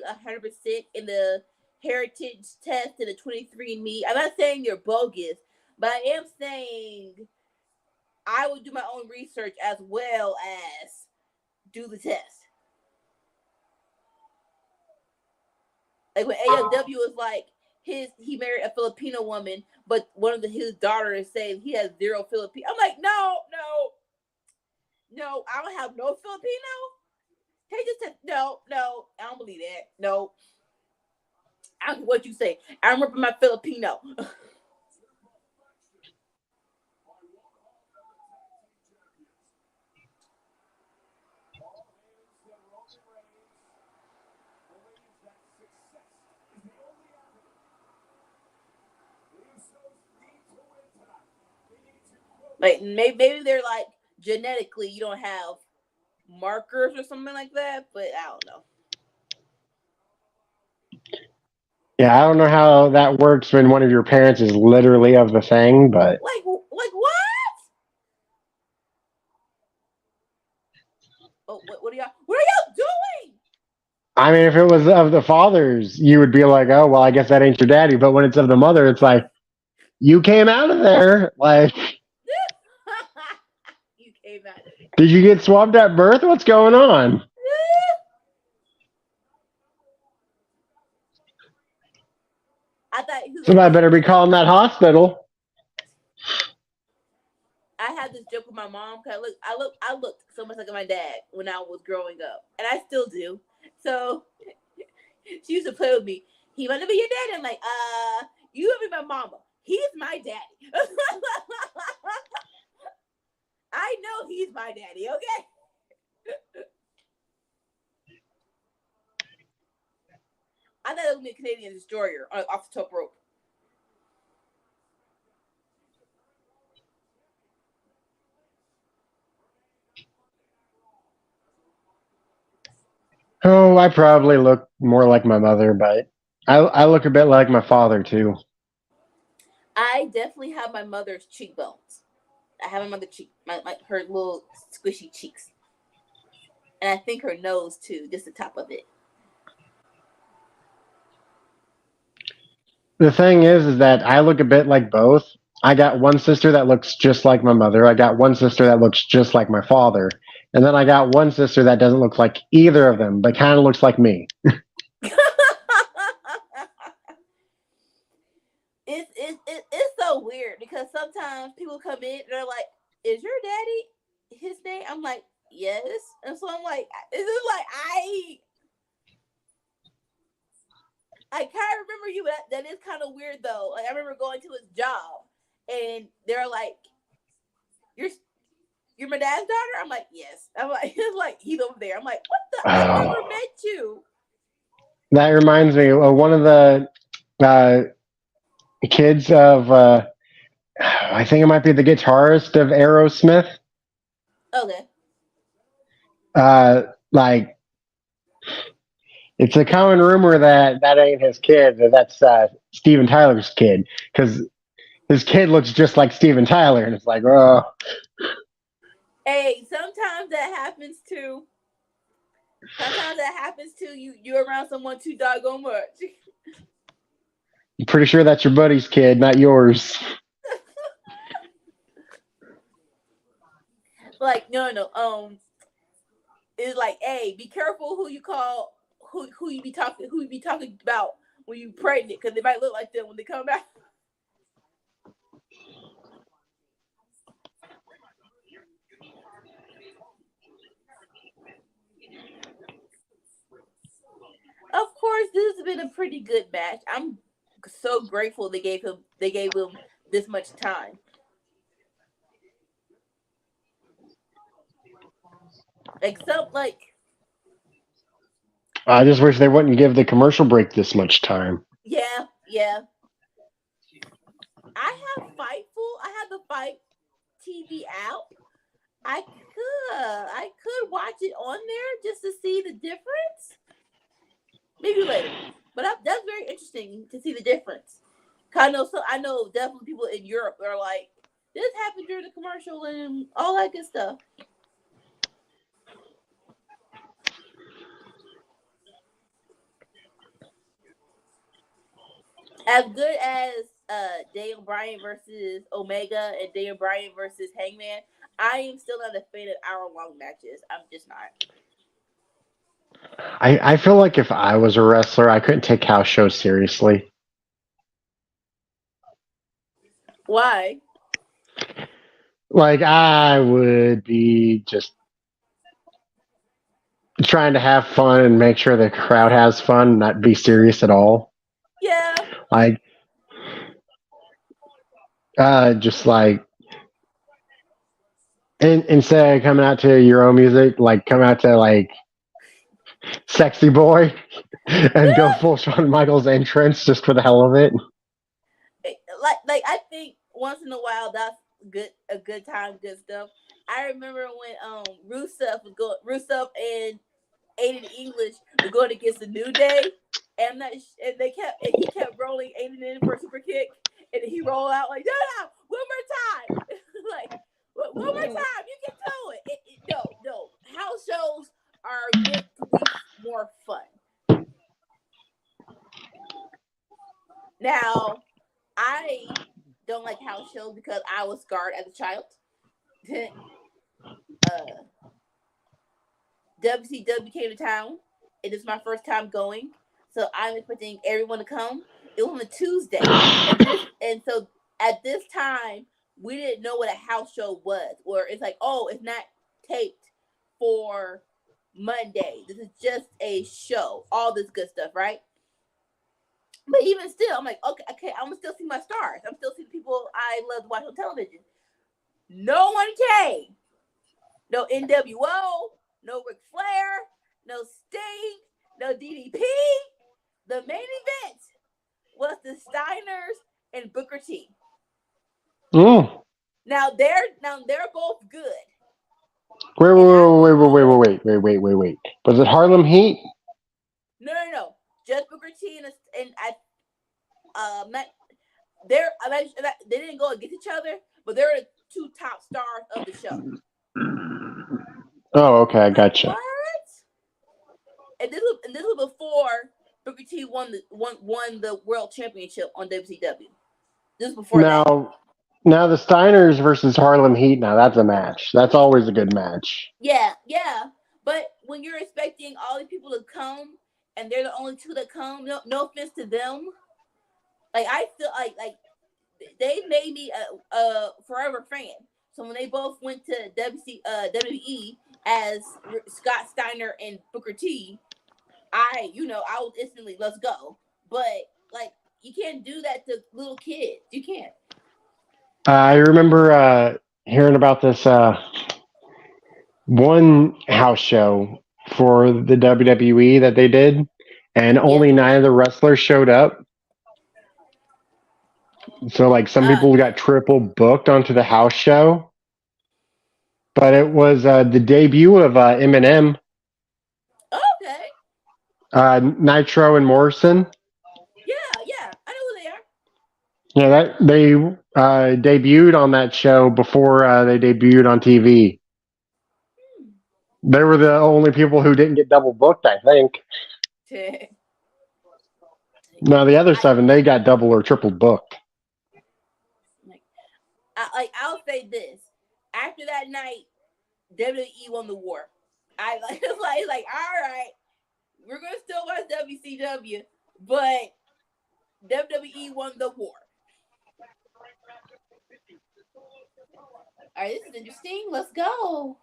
S2: 100% in the heritage test and the 23andMe. I'm not saying you're bogus, but I am saying I would do my own research as well as do the test. Like when AFW was like he married a Filipino woman, but one of his daughters saying he has 0 Filipino. I'm like, no, I don't have no Filipino. He just said, no, I don't believe that. No, I don't know what you say. I'm ripping my Filipino. Like maybe they're like genetically you don't have markers or something like that, but I don't know.
S1: Yeah, I don't know how that works when one of your parents is literally of the thing, but
S2: Like what? Oh, what are y'all doing?
S1: I mean, if it was of the fathers, you would be like, oh, well, I guess that ain't your daddy. But when it's of the mother, it's like, you came out of there. Like,
S2: You came out of it.
S1: did you get swabbed at birth? What's going on?
S2: I thought
S1: Somebody better be calling that hospital.
S2: I had this joke with my mom because I looked so much like my dad when I was growing up, and I still do. So she used to play with me. He wanted to be your daddy. I'm like, you want to be my mama. He's my daddy. I know he's my daddy, okay? I thought it was going to be a Canadian destroyer off the top rope.
S1: Oh, I probably look more like my mother, but I look a bit like my father, too.
S2: I definitely have my mother's cheekbones. I have my mother's cheek, her little squishy cheeks. And I think her nose, too, just the top of it.
S1: The thing is that I look a bit like both. I got one sister that looks just like my mother. I got one sister that looks just like my father. And then I got one sister that doesn't look like either of them, but kind of looks like me.
S2: It's so weird because sometimes people come in and they're like, "Is your daddy his name?" I'm like, "Yes," and so I'm like, "Is it like I kind of remember you, but that is kind of weird though." Like I remember going to his job and they're like, "You're my dad's daughter?" I'm like, "Yes." I'm like, "It's like he's over there." I'm like, "What the? I never met you."
S1: That reminds me of one of the kids of, I think it might be the guitarist of Aerosmith.
S2: Okay.
S1: Like, it's a common rumor that that ain't his kid, that that's Steven Tyler's kid, because his kid looks just like Steven Tyler, and it's like, oh.
S2: Hey, sometimes that happens too. Sometimes that happens too. You're around someone too doggone much.
S1: I'm pretty sure that's your buddy's kid, not yours.
S2: Like no. It's like, hey, be careful who you call, who you be talking about when you pregnant, because they might look like them when they come out. Of course, this has been a pretty good match. I'm so grateful they gave him this much time. Except like
S1: I just wish they wouldn't give the commercial break this much time.
S2: yeah. I have the Fight TV app. I could watch it on there just to see the difference. Maybe later, but that's very interesting to see the difference. I know definitely people in Europe are like, This happened during the commercial and all that good stuff. As good as Daniel Bryan versus Omega and Daniel Bryan versus Hangman, I am still not a fan of hour-long matches. I'm just not.
S1: I feel like if I was a wrestler, I couldn't take house shows seriously.
S2: Why?
S1: Like I would be just trying to have fun and make sure the crowd has fun, not be serious at all.
S2: Yeah.
S1: Like, just like instead of coming out to your own music, like come out to like Sexy Boy and go full Shawn Michaels entrance just for the hell of it.
S2: Like I think once in a while that's a good time, good stuff. I remember when Rusev and Aiden English were going against the New Day, and he kept rolling Aiden in for a super kick, and he rolled out like no, one more time, like one more time, you can do it. No, house shows are meant to be more fun. Now, I don't like house shows because I was scarred as a child. WCW came to town. It is my first time going, so I'm expecting everyone to come. It was on a Tuesday, and so at this time we didn't know what a house show was, or it's like, oh, it's not taped for Monday. This is just a show. All this good stuff, right? But even still, I'm like, okay, I'm gonna still see my stars. I'm still seeing people I love to watch on television. No one came. No NWO, no Ric Flair, no Sting, no DDP. The main event was the Steiners and Booker T.
S1: Mm.
S2: Now they're both good.
S1: Wait. Was it Harlem Heat?
S2: No. Just Booker T and they didn't go against each other, but they're the two top stars of the show.
S1: Oh, okay, I gotcha.
S2: What? And this was before Booker T won the world championship on WCW. This was before that.
S1: Now the Steiners versus Harlem Heat. Now that's a match. That's always a good match.
S2: Yeah. But when you're expecting all these people to come and they're the only two that come, no offense to them. Like I feel like they made me a forever fan. So when they both went to WWE as Scott Steiner and Booker T, I was instantly let's go. But like you can't do that to little kids. You can't.
S1: I remember hearing about this one house show for the WWE that they did, and only 9 of the wrestlers showed up. So, like, some people got triple booked onto the house show. But it was the debut of Eminem.
S2: Okay.
S1: Nitro and Morrison.
S2: Yeah. I know who they are.
S1: Yeah, that they debuted on that show before they debuted on TV. They were the only people who didn't get double booked, I think. No, the other 7, they got double or triple booked.
S2: I'll say this: after that night, WWE won the war. I like all right, we're gonna still watch WCW, but WWE won the war. All right, this is interesting. Let's go.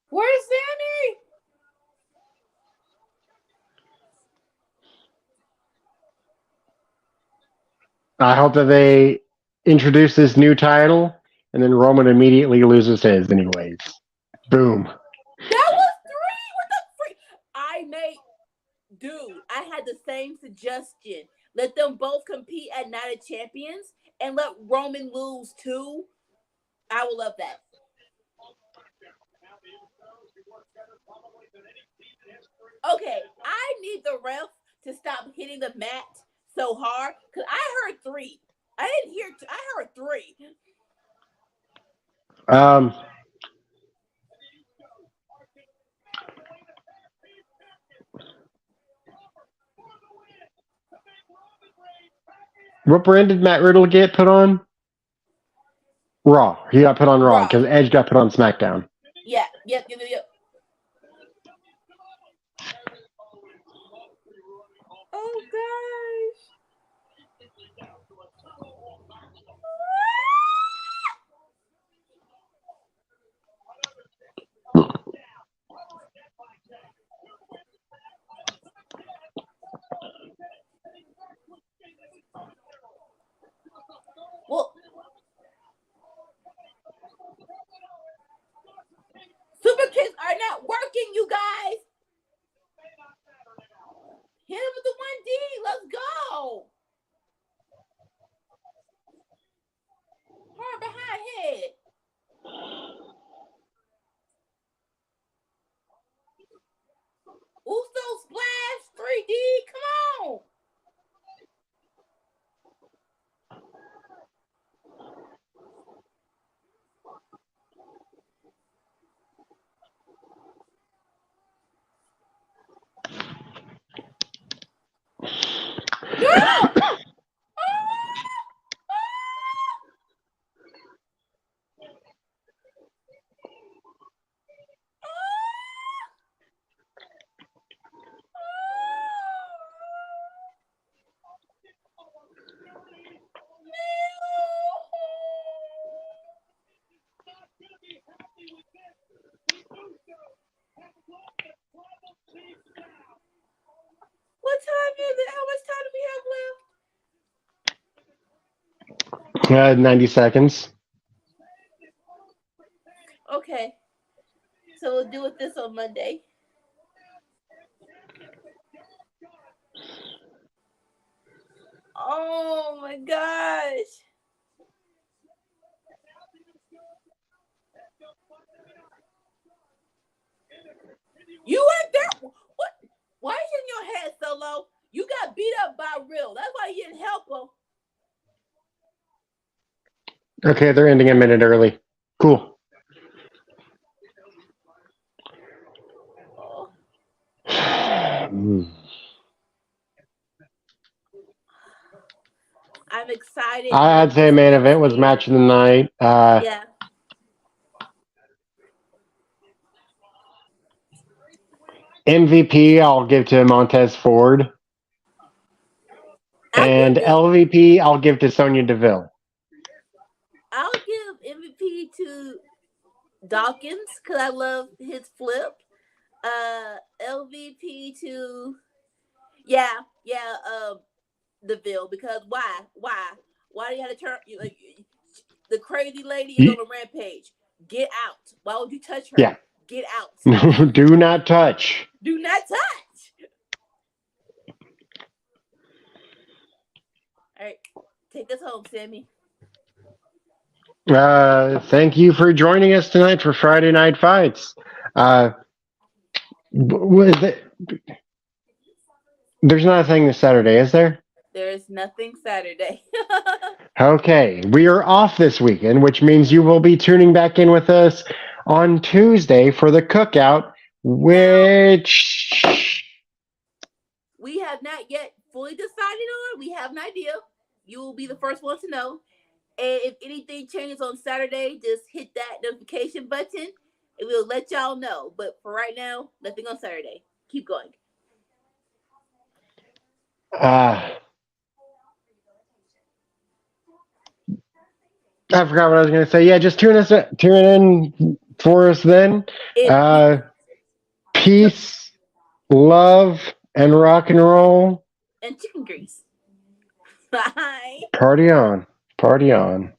S2: Where's Sammy?
S1: I hope that they introduce this new title, and then Roman immediately loses his anyways. Boom.
S2: That was 3? What the freak? I had the same suggestion. Let them both compete at Night of Champions and let Roman lose too. I would love that. Okay, I need the ref to stop hitting the mat so hard because I heard 3. I didn't hear. I heard 3.
S1: What brand did Matt Riddle get put on? Raw. He got put on Raw because Edge got put on SmackDown.
S2: Yeah. Yep. Oh gosh. Well, super kicks are not working, you guys. Hit him with the 1D. Let's go. Hard behind head. Uso splash 3D. Come on. What time is it? How much time do we have left?
S1: 90 seconds.
S2: Okay. So we'll do with this on Monday. Oh my gosh. You weren't there. What? Why is in your head, Solo? You got beat up by Real. That's why you didn't help him.
S1: Okay, they're ending a minute early. Cool.
S2: Oh. I'm excited.
S1: I'd say main event was match of the night.
S2: Yeah.
S1: MVP, I'll give to Montez Ford. And LVP, I'll give to Sonya Deville.
S2: I'll give MVP to Dawkins because I love his flip. LVP to Deville because why do you have to turn like the crazy lady is on a rampage? Get out! Why would you touch her?
S1: Yeah.
S2: Get out!
S1: Do not touch.
S2: Do not touch. All right, take us home, Sammy.
S1: Thank you for joining us tonight for Friday Night Fights. There's not a thing this Saturday, is there?
S2: There is nothing Saturday.
S1: Okay, we are off this weekend, which means you will be tuning back in with us on Tuesday for the cookout, which
S2: we have not yet fully decided on. We have an idea. You will be the first one to know. And if anything changes on Saturday, just hit that notification button and we'll let y'all know. But for right now, nothing on Saturday. Keep going.
S1: I forgot what I was going to say. Yeah, just tune in for us then. Peace, love, and rock and roll.
S2: And chicken grease. Bye.
S1: Party on. Party on.